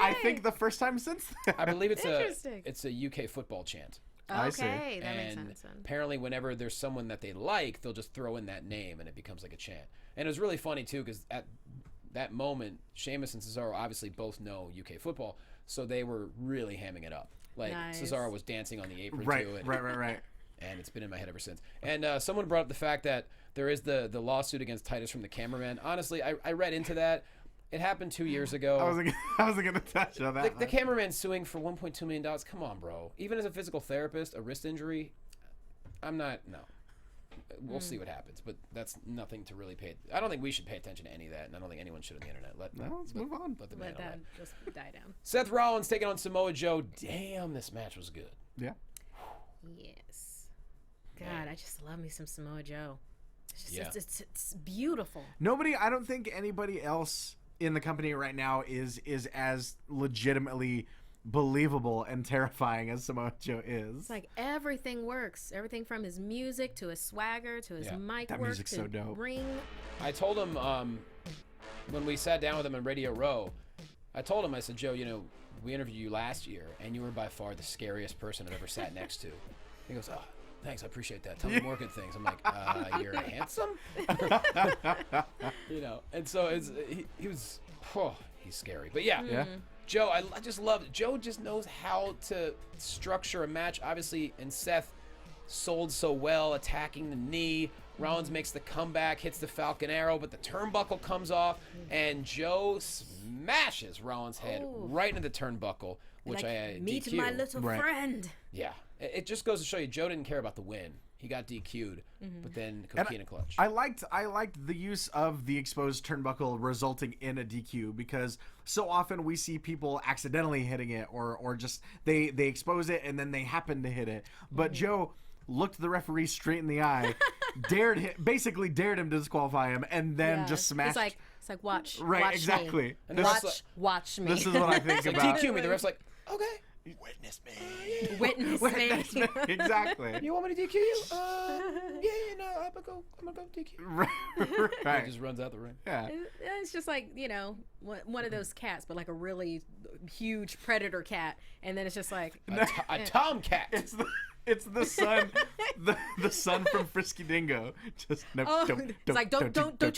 I think the first time since then. I believe it's Interesting. a UK football chant. I see. Okay, that makes And sense. Then. apparently, whenever there's someone that they like, they'll just throw in that name, and it becomes like a chant. And it was really funny too, because at that moment, Sheamus and Cesaro obviously both know UK football, so they were really hamming it up. Like Nice. Cesaro was dancing on the apron Right. to it. Right. And it's been in my head ever since. And someone brought up the fact that there is the lawsuit against Titus from the cameraman. Honestly, I read into that. It happened 2 years ago. I wasn't gonna touch on that. The cameraman suing for $1.2 million. Come on, bro. Even as a physical therapist, a wrist injury, I'm not. No. we'll see what happens. But that's nothing to really pay. I don't think we should pay attention to any of that, and I don't think anyone should on the internet. Let's move on. Let the man Let that just die down. Seth Rollins taking on Samoa Joe. Damn, this match was good. Yeah. Yes. God, I just love me some Samoa Joe. It's just, Yeah. it's beautiful. I don't think anybody else in the company right now is as legitimately believable and terrifying as Samoa Joe is. It's like everything works. Everything from his music to his swagger to his Yeah. mic That work music's to so dope. ring. I told him when we sat down with him on Radio Row, I told him, I said, Joe, we interviewed you last year, and you were by far the scariest person I've ever sat next to. He goes, oh, thanks, I appreciate that. Tell me more good things. I'm like, you're handsome? And so he was, he's scary. But yeah. Joe, I just love it. Joe just knows how to structure a match. Obviously, and Seth sold so well, attacking the knee. Rollins makes the comeback, hits the Falcon Arrow, but the turnbuckle comes off, and Joe smashes Rollins' head right into the turnbuckle, which I meet DQ'd. my little friend. Yeah. It just goes to show you, Joe didn't care about the win. He got DQ'd, but then Coquina clutch. I liked the use of the exposed turnbuckle resulting in a DQ, because so often we see people accidentally hitting it or just they expose it and then they happen to hit it. But Joe looked the referee straight in the eye, basically dared him to disqualify him, and then just smashed. It's like watch. Right, watch exactly. Me. And Watch me. This is what I think about. DQ me. The ref's like, okay. Witness me. Witness me. Exactly. You want me to DQ you? No, I'm gonna go DQ. Right. He just runs out the ring. Yeah. It's just like, one of those cats, but like a really huge predator cat, and then it's just like A tomcat. It's the son, the son from Frisky Dingo. Just no, don't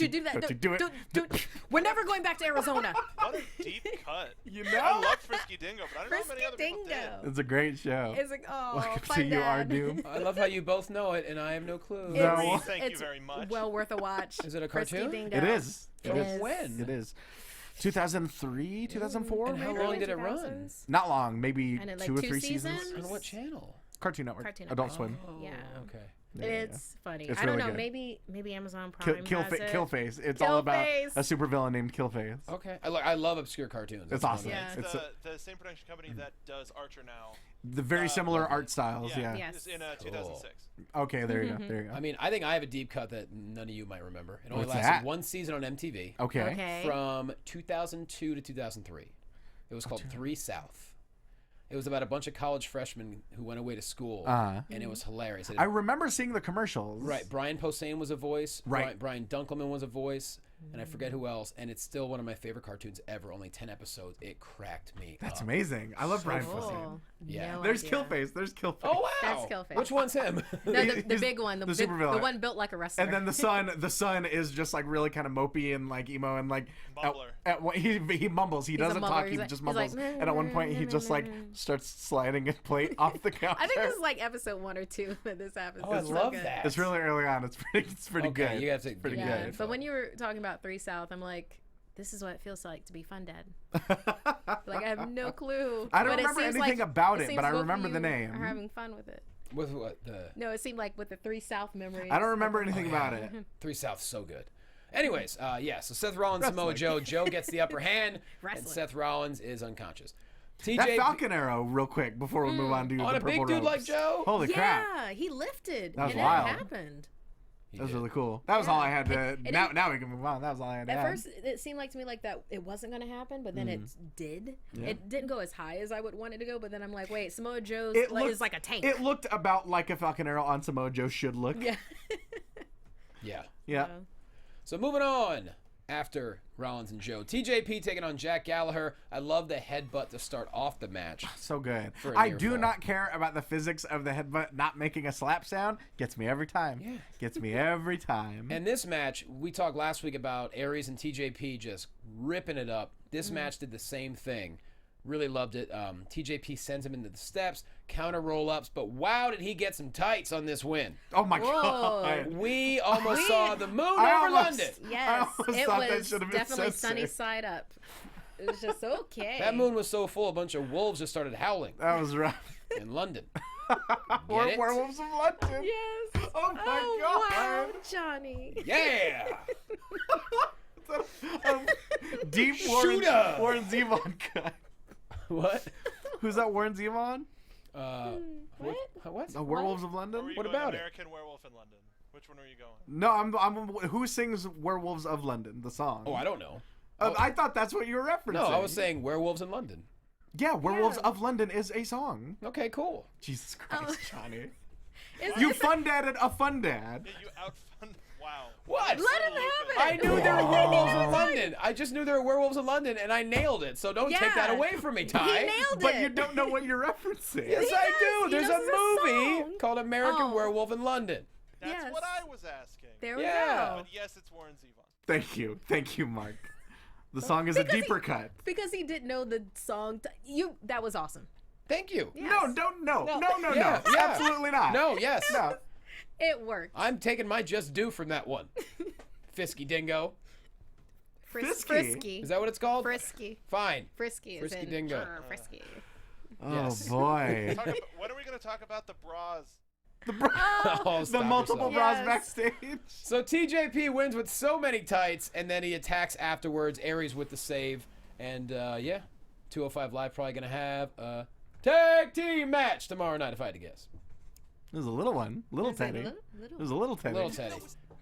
you do that? Don't you do it? Don't. We're never going back to Arizona. What a deep cut. I love Frisky Dingo, but I don't know how many other people did. It's a great show. It's like, Welcome fun to You Are dad. Doom. I love how you both know it, and I have no clue. No. Thank you It's very much. well worth a watch. Is it a Frisky cartoon? Dingo. It is. It is. When? It is. 2003, 2004. And how maybe? long did it run? 2000s. Not long. Maybe And it, like, 2 or two 3 seasons. seasons? On what channel? Cartoon Network. Cartoon Adult Network. Swim. Oh, Yeah. okay. Yeah, It's funny. It's I don't really know. good. Maybe Amazon Prime Kill, has it. Killface. It's all about Killface. a supervillain named Killface. Okay. I love obscure cartoons. It's That's one of awesome. my- Yeah. It's It's the same production company that does Archer now. The very similar lovely. art styles. Yeah. Yes. It's in 2006. Okay, there you go. There you go. I mean, I think I have a deep cut that none of you might remember. It only What's lasted that? one season on MTV. Okay. Okay. From 2002 to 2003. It was called 3 South. It was about a bunch of college freshmen who went away to school, and it was hilarious. I remember seeing the commercials. Right, Brian Posehn was a voice. Right. Brian Dunkelman was a voice, and I forget who else. And it's still one of my favorite cartoons ever. Only 10 episodes. It cracked me. That's up. amazing. I love Brian Posehn. Cool. Yeah. No There's idea. Killface. There's Killface. Oh wow, That's Killface. Which one's him? No, the He's big one, the supervillain. one built like a wrestler. And then the son is just like really kind of mopey and like emo and like Mumbler. he mumbles. He doesn't mumbler. talk. He's He like- just he's mumbles. like, And at one point he just like starts sliding a plate off the counter. I think this is like episode 1 or 2 that this happens. Oh, I It's so love good. that. It's really early on. It's pretty Okay, good. you gotta take pretty Yeah, good. but when you were talking about 3 South, I'm like, this is what it feels like to be fun dad. Like I have no clue. I don't But it remember seems anything like- about it, seems but I both of remember the you name. Are having fun with it. With what the No, it seemed like with the 3 South memories. I don't remember anything about it. 3 South, so good. Anyways, so Seth Rollins, Samoa Joe. Joe gets the upper hand, and Wrestling. Seth Rollins is unconscious. That TJ Falcon Arrow, real quick, before we move on to on the a big purple dude like ropes. Joe. Holy crap. Yeah, he lifted. That was and wild. It happened. That was really cool. That was all I had to. And Now we can move on. That was all I had to At add. first, it seemed like to me like that it wasn't going to happen, but then it did. It didn't go as high as I would want it to go, but then I'm like, wait, Samoa Joe's is like a tank. It looked about like a Falcon Arrow on Samoa Joe should look. Yeah. Yeah. Yeah. So moving on. After Rollins and Joe, TJP taking on Jack Gallagher. I love the headbutt to start off the match. So good. For a I near do fall. not care about the physics of the headbutt not making a slap sound. Gets me every time. Yeah. Gets me every time. And this match, we talked last week about Aries and TJP just ripping it up. This match did the same thing. Really loved it. TJP sends him into the steps, counter roll-ups, but wow, did he get some tights on this win. Oh my Whoa. god. We almost saw the moon I over almost- London. Yes, almost it thought that was should have been definitely censored. sunny side up. It was just okay. That moon was so full, a bunch of wolves just started howling. That was rough. in London. Get it? Werewolves of London. Yes. Oh my Wow, god. Johnny. Yeah. Deep Shooter. Warren Zevon cut. What? Who's that Warren Zevon? What? Werewolves of Or were London? you What going about it? American Werewolf in London? Which one are you going? No, I'm who sings Werewolves of London, the song? Oh, I don't know. I thought that's what you were referencing. No, I was saying werewolves in London. Yeah, Werewolves of London is a song. Okay, cool. Jesus Christ, Johnny. Is You it- fun dadded a fun dad. Yeah, you outfun. Wow. What? Let him have it. I knew there were werewolves in London. I just knew there were werewolves in London, and I nailed it. So don't take that Yeah. away from me, He Ty. nailed But it. you don't know what you're referencing. Yes, He I does. do. He There's knows a the movie song. called American Oh. Werewolf in London. That's Yes. what I was asking. There we Yeah. go. But yes, it's Warren Zevon. Thank you, Mark. The song is a Because deeper cut. Because he didn't know the song. That was awesome. Thank you. Yes. No, Yeah, yeah. absolutely not. No, yes. No. It worked. I'm taking my just due from that one. Fisky dingo. Fisky. Frisky. Is that what it's called? Frisky. Fine. Frisky. Frisky is in, dingo. Frisky. Oh Yes. boy. When are we going to talk about the bras? Oh, The stop multiple yourself. bras Yes. backstage. So TJP wins with so many tights, and then he attacks afterwards. Aries with the save. And, 205 Live probably going to have a tag team match tomorrow night, if I had to guess. It was a little one. Little Is it Teddy. little? It was a little Teddy. Little Teddy.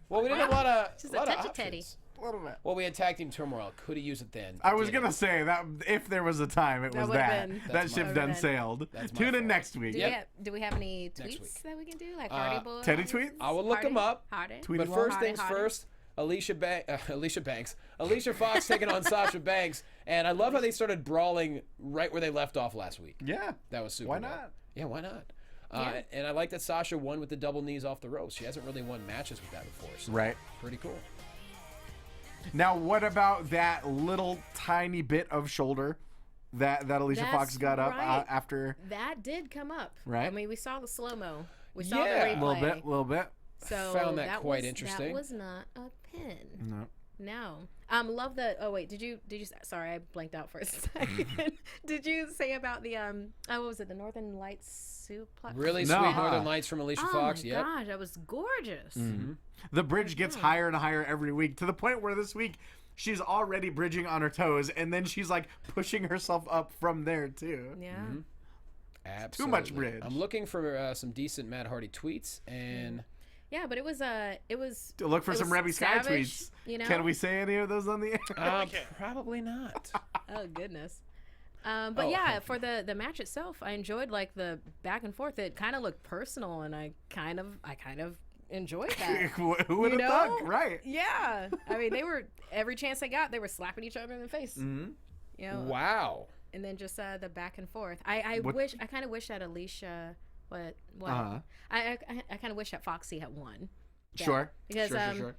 Well, we didn't have a lot of, Just a lot a of touch of options. Teddy. A little bit. Well, we had tag team turmoil. Could have used it then. I was Didn't. gonna say that if there was a time, it That was would've that. been- That That's ship my- done Would've sailed. That's my Tune in fault. next week. Do we have any Next tweets week. that we can do? Like Hardy Boy? Teddy tweets? I will look them up. Hardy? Tweet- But Tweety first Hardy, things Hardy. first, Alicia Banks. Alicia Fox taking on Sasha Banks. And I love how they started brawling right where they left off last week. Yeah. That was super Why dope. not? Yeah, why not? Yeah. And I like that Sasha won with the double knees off the ropes. She hasn't really won matches with that before. So Right. Pretty cool. Now, what about that little tiny bit of shoulder that Alicia That's Fox got up right. after? That did come up. Right. I mean, we saw the slow-mo. We saw Yeah. the replay. A little bit. So Found that quite was, interesting. That was not a pin. No. No. Love the. Oh wait, did you? Sorry, I blanked out for a second. Did you say about the what was it? The Northern Lights suplex. Really No. sweet Northern Lights from Alicia Oh Fox. my Yep. gosh, that was gorgeous. The bridge gets higher and higher every week to the point where this week she's already bridging on her toes, and then she's like pushing herself up from there too. Yeah. Absolutely. much bridge. I'm looking for some decent Matt Hardy tweets, and Yeah, but it was To look for it some was Rebby Sky savage, tweets. you know? Can we say any of those on the air? can't. probably not. Oh goodness. But Oh. yeah, for the match itself, I enjoyed like the back and forth. It kind of looked personal, and I kind of enjoyed that. Who would have You thought? know? Right. Yeah, I mean, they were every chance they got, they were slapping each other in the face. Mm-hmm. You know, Wow. and then just the back and forth. I kind of wish that Alicia, what Uh-huh. I kind of wish that Foxy had won. that. Sure. Because sure.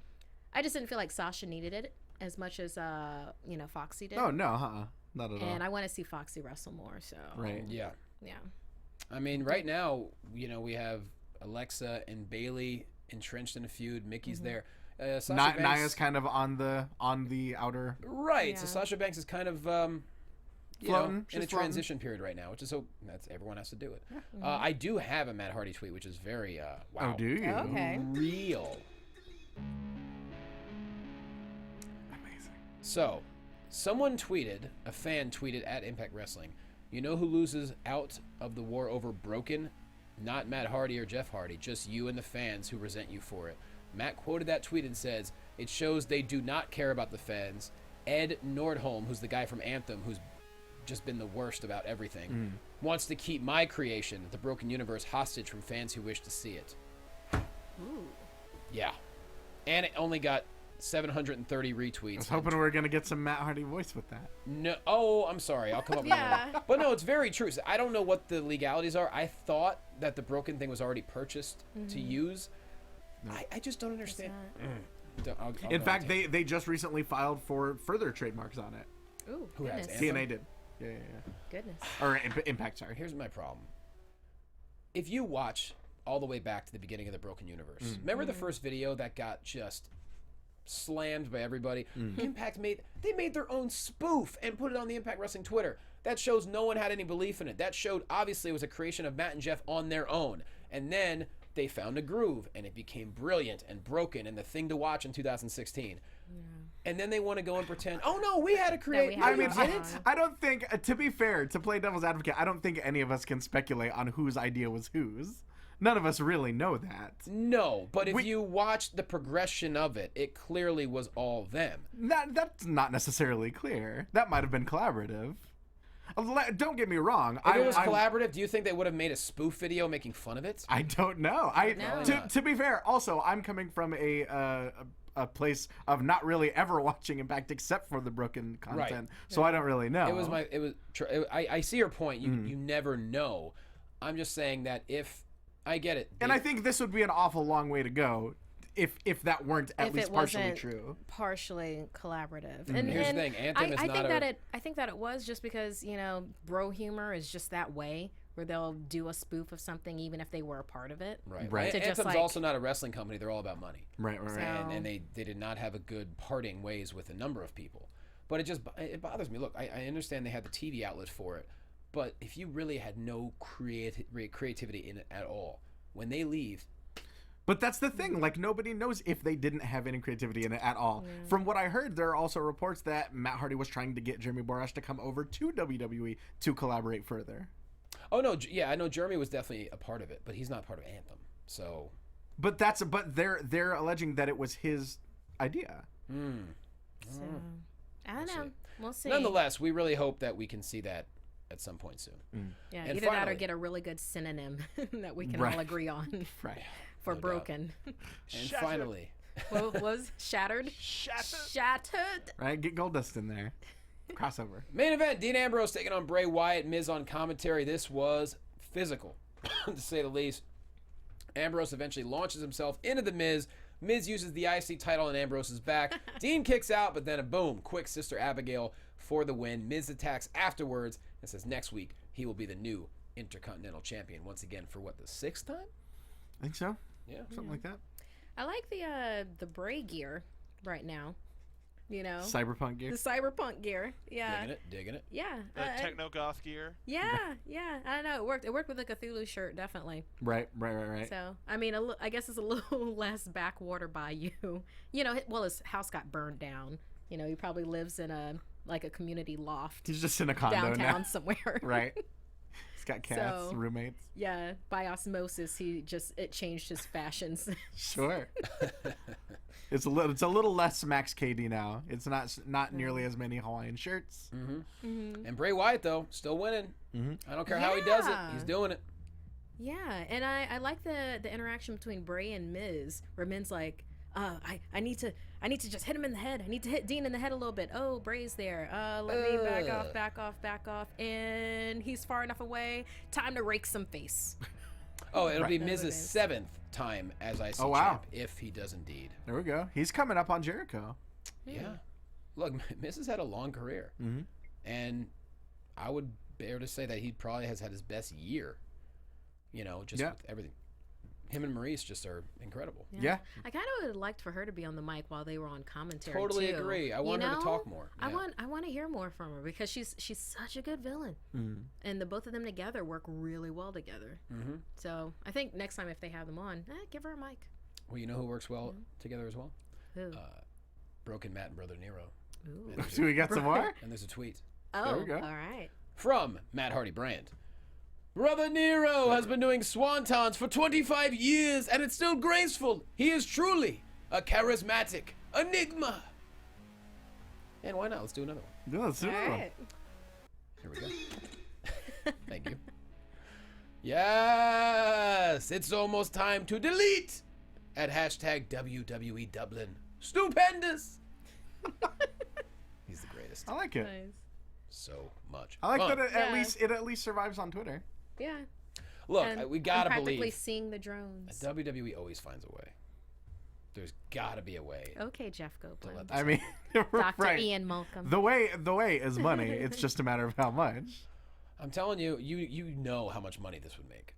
I just didn't feel like Sasha needed it as much as Foxy did. Oh no, not at all. And I want to see Foxy wrestle more. So Right. Yeah. yeah. I mean, right now, we have Alexa and Bailey entrenched in a feud. Mickey's there. Sasha Banks, Nia's kind of on the outer. right. So Yeah. Sasha Banks is kind of Floating. in She's a floating. transition period right now, which is so that's everyone has to do it. I do have a Matt Hardy tweet, which is very wow. Oh, do you? Okay. Real. Amazing. So, a fan tweeted at Impact Wrestling, you know who loses out of the war over Broken? Not Matt Hardy or Jeff Hardy, just you and the fans who resent you for it. Matt quoted that tweet and says, it shows they do not care about the fans. Ed Nordholm, who's the guy from Anthem, who's just been the worst about everything, wants to keep my creation, the Broken Universe, hostage from fans who wish to see it. Ooh. Yeah. And it only got 730 retweets. I was hoping we were gonna get some Matt Hardy voice with that. No, oh, I'm sorry. I'll come up with Yeah. another one. But no, it's very true. So I don't know what the legalities are. I thought that the Broken thing was already purchased to use. I just don't understand. I'll In go fact, on they just recently filed for further trademarks on it. Ooh. Who has Goodness. Anthem? TNA did. Yeah. Goodness. Or Impact, sorry. Here's my problem. If you watch all the way back to the beginning of the Broken Universe, remember the first video that got just slammed by everybody. Impact made their own spoof and put it on the Impact Wrestling Twitter. That shows no one had any belief in it. That showed obviously it was a creation of Matt and Jeff on their own. And then they found a groove, and it became brilliant and broken and the thing to watch in 2016. And then they want to go and pretend, oh no, we had a create. No, we I mean, didn't. I don't think, to be fair, to play devil's advocate, I don't think any of us can speculate on whose idea was whose. None of us really know that. No, but if you watch the progression of it, it clearly was all them. That's not necessarily clear. That might have been collaborative. Don't get me wrong. If it was collaborative, do you think they would have made a spoof video making fun of it? I don't know. To be fair, also, I'm coming from a place of not really ever watching Impact except for the broken content, so I don't really know. I see your point. You never know. I'm just saying that if I get it, and I think this would be an awful long way to go if that weren't at least partially true. Partially collaborative. And here's the thing, Anthem is not I think that it was just because, bro humor is just that way, where they'll do a spoof of something even if they were a part of it. Right. Anthem's also not a wrestling company. They're all about money. Right. And they did not have a good parting ways with a number of people. But it bothers me. Look, I understand they had the TV outlet for it, but if you really had no creativity in it at all, when they leave... But that's the thing. Like, nobody knows if they didn't have any creativity in it at all. From what I heard, there are also reports that Matt Hardy was trying to get Jeremy Borash to come over to WWE to collaborate further. Oh, no. Yeah, I know Jeremy was definitely a part of it, but he's not part of Anthem. So... But they're alleging that it was his idea. So, I don't know. We'll see. Nonetheless, we really hope that we can see that at some point soon. Yeah, and either that or get a really good synonym that we can all agree on. Right. For broken. And finally. What was shattered? Shattered. Right, get Goldust in there. Crossover. Main event, Dean Ambrose taking on Bray Wyatt, Miz on commentary. This was physical, to say the least. Ambrose eventually launches himself into the Miz. Miz uses the IC title on Ambrose's back. Dean kicks out, but then a boom, quick Sister Abigail for the win. Miz attacks afterwards and says next week he will be the new Intercontinental Champion once again for what, the 6th time? I think so. Yeah. Something like that. I like the Bray gear right now. Cyberpunk gear. The cyberpunk gear. Yeah. Digging it. Yeah. The techno goth gear. Yeah. I don't know. It worked. It worked with the Cthulhu shirt, definitely. Right. So, I mean, I guess it's a little less backwater by you. Well, his house got burned down. He probably lives in a community loft. He's just in a condo downtown now. Somewhere. Right. He's got cats, roommates. Yeah, by osmosis, it changed his fashions. Sure. It's a little less Max KD now. It's not nearly as many Hawaiian shirts. And Bray Wyatt though still winning. I don't care how he does it. He's doing it. Yeah, and I like the interaction between Bray and Miz, where Miz like, I need to just hit him in the head. I need to hit Dean in the head a little bit. Oh, Bray's there. Let me back off. And he's far enough away. Time to rake some face. Oh, it'll be Miz's 7th time as IC champ, if he does indeed. There we go. He's coming up on Jericho. Yeah. Look, Miz has had a long career. And I would dare to say that he probably has had his best year. With everything. Him and Maurice just are incredible. Yeah. I kind of would have liked for her to be on the mic while they were on commentary. Totally too. agree. I want her to talk more. Yeah. I want to hear more from her because she's such a good villain, and the both of them together work really well together. So I think next time if they have them on, give her a mic. Well, you know who works well together as well? Who? Broken Matt and Brother Nero. Ooh. So we got some more? And there's a tweet. Oh, there we go. All right. From Matt Hardy Brand. Brother Nero has been doing swantons for 25 years, and it's still graceful. He is truly a charismatic enigma. And why not? Let's do another one. Yeah, let's do another one. Here we go. Thank you. Yes, it's almost time to delete at hashtag WWE Dublin. Stupendous. He's the greatest. I like it. Nice. So much. I like fun. that it at least survives on Twitter. Yeah. Look, And we gotta I'm practically believe seeing the drones. WWE always finds a way. There's gotta be a way. Okay, Jeff Goldblum. I mean, Dr. right. Ian Malcolm. The way is money. It's just a matter of how much. I'm telling you, you know how much money this would make.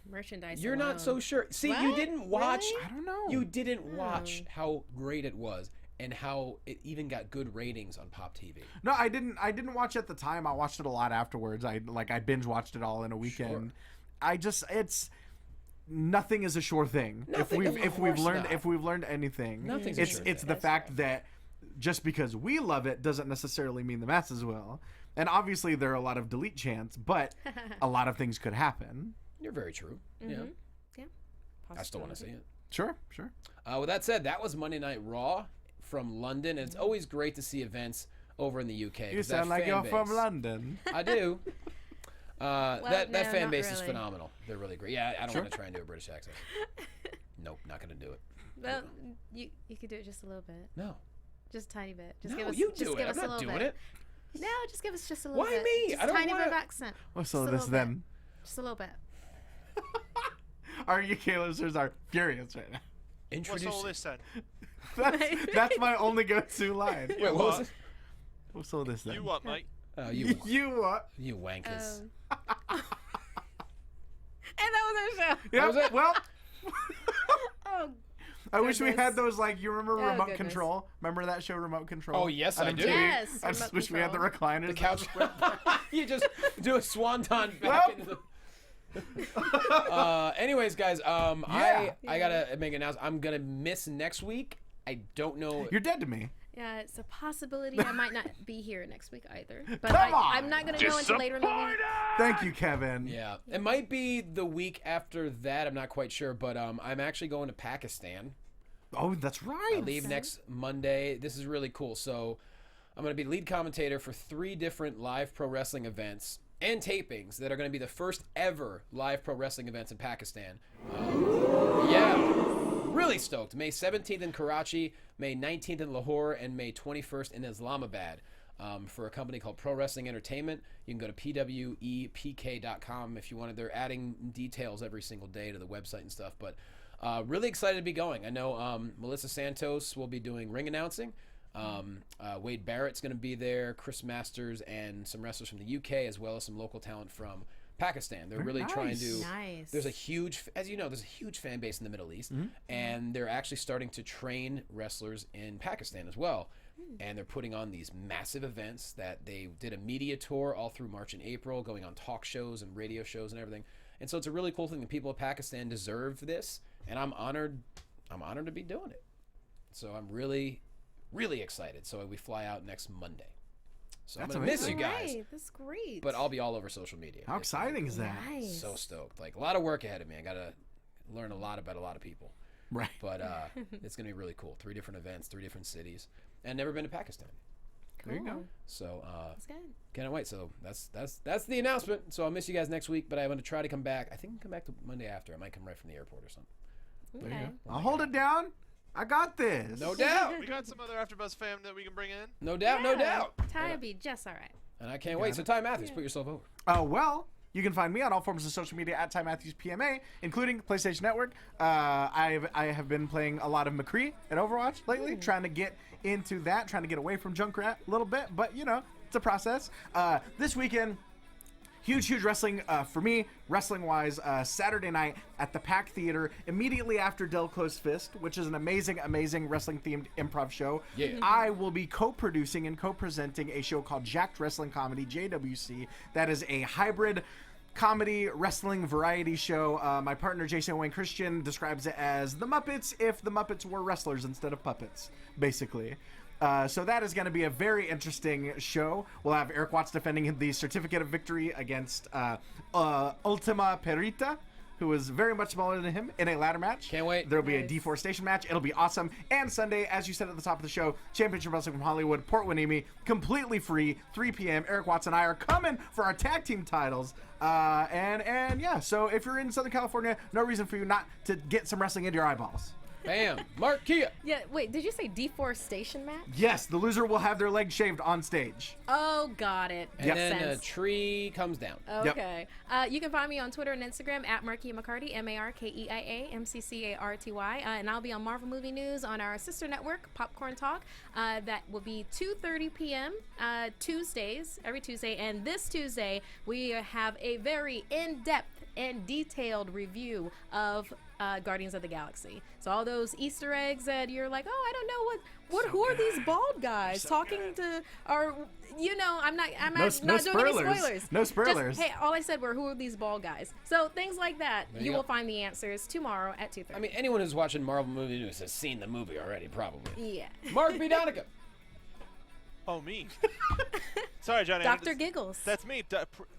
Merchandise. You're not so alone. sure. See, What? you didn't watch. Really? I don't know. You didn't watch how great it was and how it even got good ratings on Pop TV. No, I didn't watch it at the time. I watched it a lot afterwards. I binge watched it all in a weekend. Sure. It's nothing is a sure thing. Nothing, if we've of course learned anything, Nothing's a it's sure it's thing. the That's fact right. that just because we love it doesn't necessarily mean the masses will. And obviously there are a lot of delete chants, but a lot of things could happen. You're very true. Yeah. Yeah. I still want to see it. Sure. With that said, that was Monday Night Raw from London, and it's always great to see events over in the UK. You 'cause that sound like fan you're base- from London. I do. That no, fan not base is really. phenomenal. They're really great. Yeah, I don't Sure. want to try and do a British accent. Nope, not gonna do it. Well, you could do it just a little bit, No. just a tiny bit. Just No, give us, you just do give it. us I'm a not little doing bit. it. No, just give us just a little Why bit. me? Just I don't a tiny bit of wanna- accent. Whistle Just a this little then. bit. Just a little bit. Our UK listeners are furious right now. What's all Introduce. this then? That's my only go-to line. Wait, what was it? Whistle this then. You what, mate? You You what? you wankers. And that was our show. Yeah. was it? Well, Oh, I wish we goodness. had those, like, you remember Oh, Remote goodness. Control? Remember that show, Remote Control? Oh, yes, On I do. MTV? Yes, I just Remote wish we had the Control. recliners. The couch. You just do a swanton back Well. into the. Anyways, guys, I gotta make an announcement. I'm gonna miss next week. I don't know. You're dead to me. yeah, it's a possibility I might not be here next week either. But Come on. I'm not going to know until later in the week. Thank you, Kevin. Yeah, it might be the week after that. I'm not quite sure, but I'm actually going to Pakistan. Oh, that's right. I leave next Monday. This is really cool. So I'm going to be lead commentator for 3 different live pro wrestling events and tapings that are going to be the first ever live pro wrestling events in Pakistan. Really stoked. May 17th in Karachi, May 19th in Lahore, and May 21st in Islamabad. For a company called Pro Wrestling Entertainment. You can go to pwepk.com if you wanted. They're adding details every single day to the website and stuff. But really excited to be going. I know Melissa Santos will be doing ring announcing. Wade Barrett's going to be there, Chris Masters, and some wrestlers from the UK, as well as some local talent from Pakistan. They're really trying to. Nice. There's a huge, as you know, there's a huge fan base in the Middle East, and they're actually starting to train wrestlers in Pakistan as well. And they're putting on these massive events that they did a media tour all through March and April, going on talk shows and radio shows and everything. And so it's a really cool thing. The people of Pakistan deserve this, and I'm honored. I'm honored to be doing it. So I'm really, really excited. So we fly out next Monday. So That's I'm gonna miss you amazing. guys, Right, that's great. but I'll be all over social media. How exciting is that? Nice. So stoked. Like a lot of work ahead of me. I gotta learn a lot about a lot of people. Right. But it's gonna be really cool. 3 different events, 3 different cities, and never been to Pakistan. Cool. There you go. So That's good. can't wait. So that's the announcement. So I'll miss you guys next week, but I'm gonna try to come back. I think I'll come back the Monday after. I might come right from the airport or something. There you Okay. go. I'll hold it down. I got this. No doubt. We got some other AfterBuzz fam that we can bring in. No doubt. No doubt. Ty will be just all right. And I can't wait. So Ty Matthews, put yourself over. Well, you can find me on all forms of social media at Ty Matthews PMA, including PlayStation Network. I have been playing a lot of McCree at Overwatch lately, trying to get into that, trying to get away from Junkrat a little bit, but you know, it's a process. This weekend, huge wrestling for me, wrestling-wise. Saturday night at the Pack Theater, immediately after Del Close Fist, which is an amazing wrestling-themed improv show. Yeah. I will be co-producing and co-presenting a show called Jacked Wrestling Comedy, JWC. That is a hybrid comedy wrestling variety show. My partner Jason Wayne Christian describes it as the Muppets if the Muppets were wrestlers instead of puppets, basically. So that is going to be a very interesting show. We'll have Eric Watts defending the certificate of victory against Ultima Perita, who is very much smaller than him, in a ladder match. Can't wait. There'll be a Nice. deforestation match. It'll be awesome. And Sunday, as you said at the top of the show, Championship Wrestling from Hollywood, Port Hueneme, completely free, 3 p.m. Eric Watts and I are coming for our tag team titles. And yeah, so if you're in Southern California, no reason for you not to get some wrestling into your eyeballs. Bam. Markeia. Yeah, wait, did you say deforestation match? Yes, the loser will have their leg shaved on stage. Oh, got it. And Makes then a sense. tree comes down. Okay. You can find me on Twitter and Instagram at Markeia McCarty, MarkeiaMcCarty. And I'll be on Marvel Movie News on our sister network, Popcorn Talk. That will be 2:30 p.m. Tuesdays, every Tuesday. And this Tuesday, we have a very in-depth and detailed review of Guardians of the Galaxy. So all those Easter eggs that you're like, oh, I don't know who are these bald guys talking to, or I'm not doing any spoilers. No spoilers. Just, hey, all I said were who are these bald guys. So things like that, you will find the answers tomorrow at 2:30. I mean, anyone who's watching Marvel movie news has seen the movie already, probably. Yeah. Mark B. Donica. Oh, me. Sorry, Johnny. Dr. Giggles. That's me.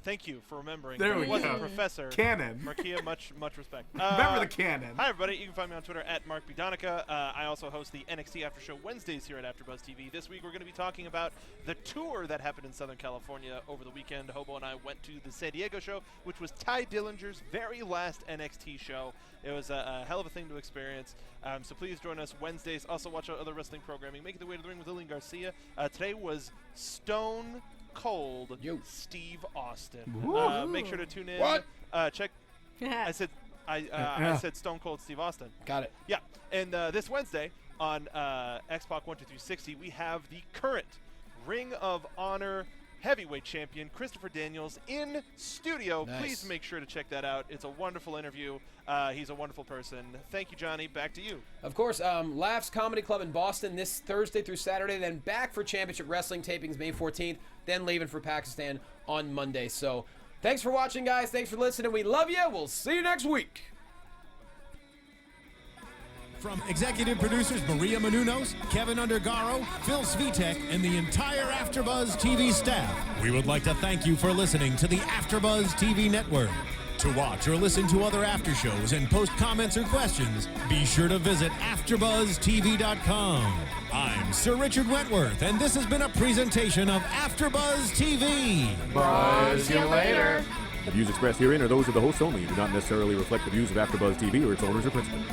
Thank you for remembering. There we It wasn't go. Professor. Canon. Markeia, much respect. Remember the canon. Hi, everybody. You can find me on Twitter at Mark B. Donica. I also host the NXT After Show Wednesdays here at AfterBuzz TV. This week, we're going to be talking about the tour that happened in Southern California over the weekend. Hobo and I went to the San Diego show, which was Ty Dillinger's very last NXT show. It was a hell of a thing to experience. So please join us Wednesdays. Also watch our other wrestling programming. Make it the way to the ring with Lillian Garcia. Today was Stone Cold Steve Austin. Make sure to tune in. What? Check. I said Stone Cold Steve Austin. Got it. Yeah. And this Wednesday on X-Pac 12360, we have the current Ring of Honor heavyweight champion Christopher Daniels in studio. Nice. Please make sure to check that out. It's a wonderful interview. He's a wonderful person. Thank you, Johnny. Back to you. Of course, Laughs Comedy Club in Boston this Thursday through Saturday, then back for Championship Wrestling tapings May 14th, then leaving for Pakistan on Monday. So thanks for watching, guys. Thanks for listening. We love you. We'll see you next week. From executive producers Maria Menounos, Kevin Undergaro, Phil Svitek, and the entire AfterBuzz TV staff, we would like to thank you for listening to the AfterBuzz TV network. To watch or listen to other after shows and post comments or questions, be sure to visit AfterBuzzTV.com. I'm Sir Richard Wentworth, and this has been a presentation of AfterBuzz TV. Buzz you later. The views expressed herein are those of the hosts only and do not necessarily reflect the views of AfterBuzz TV or its owners or principals.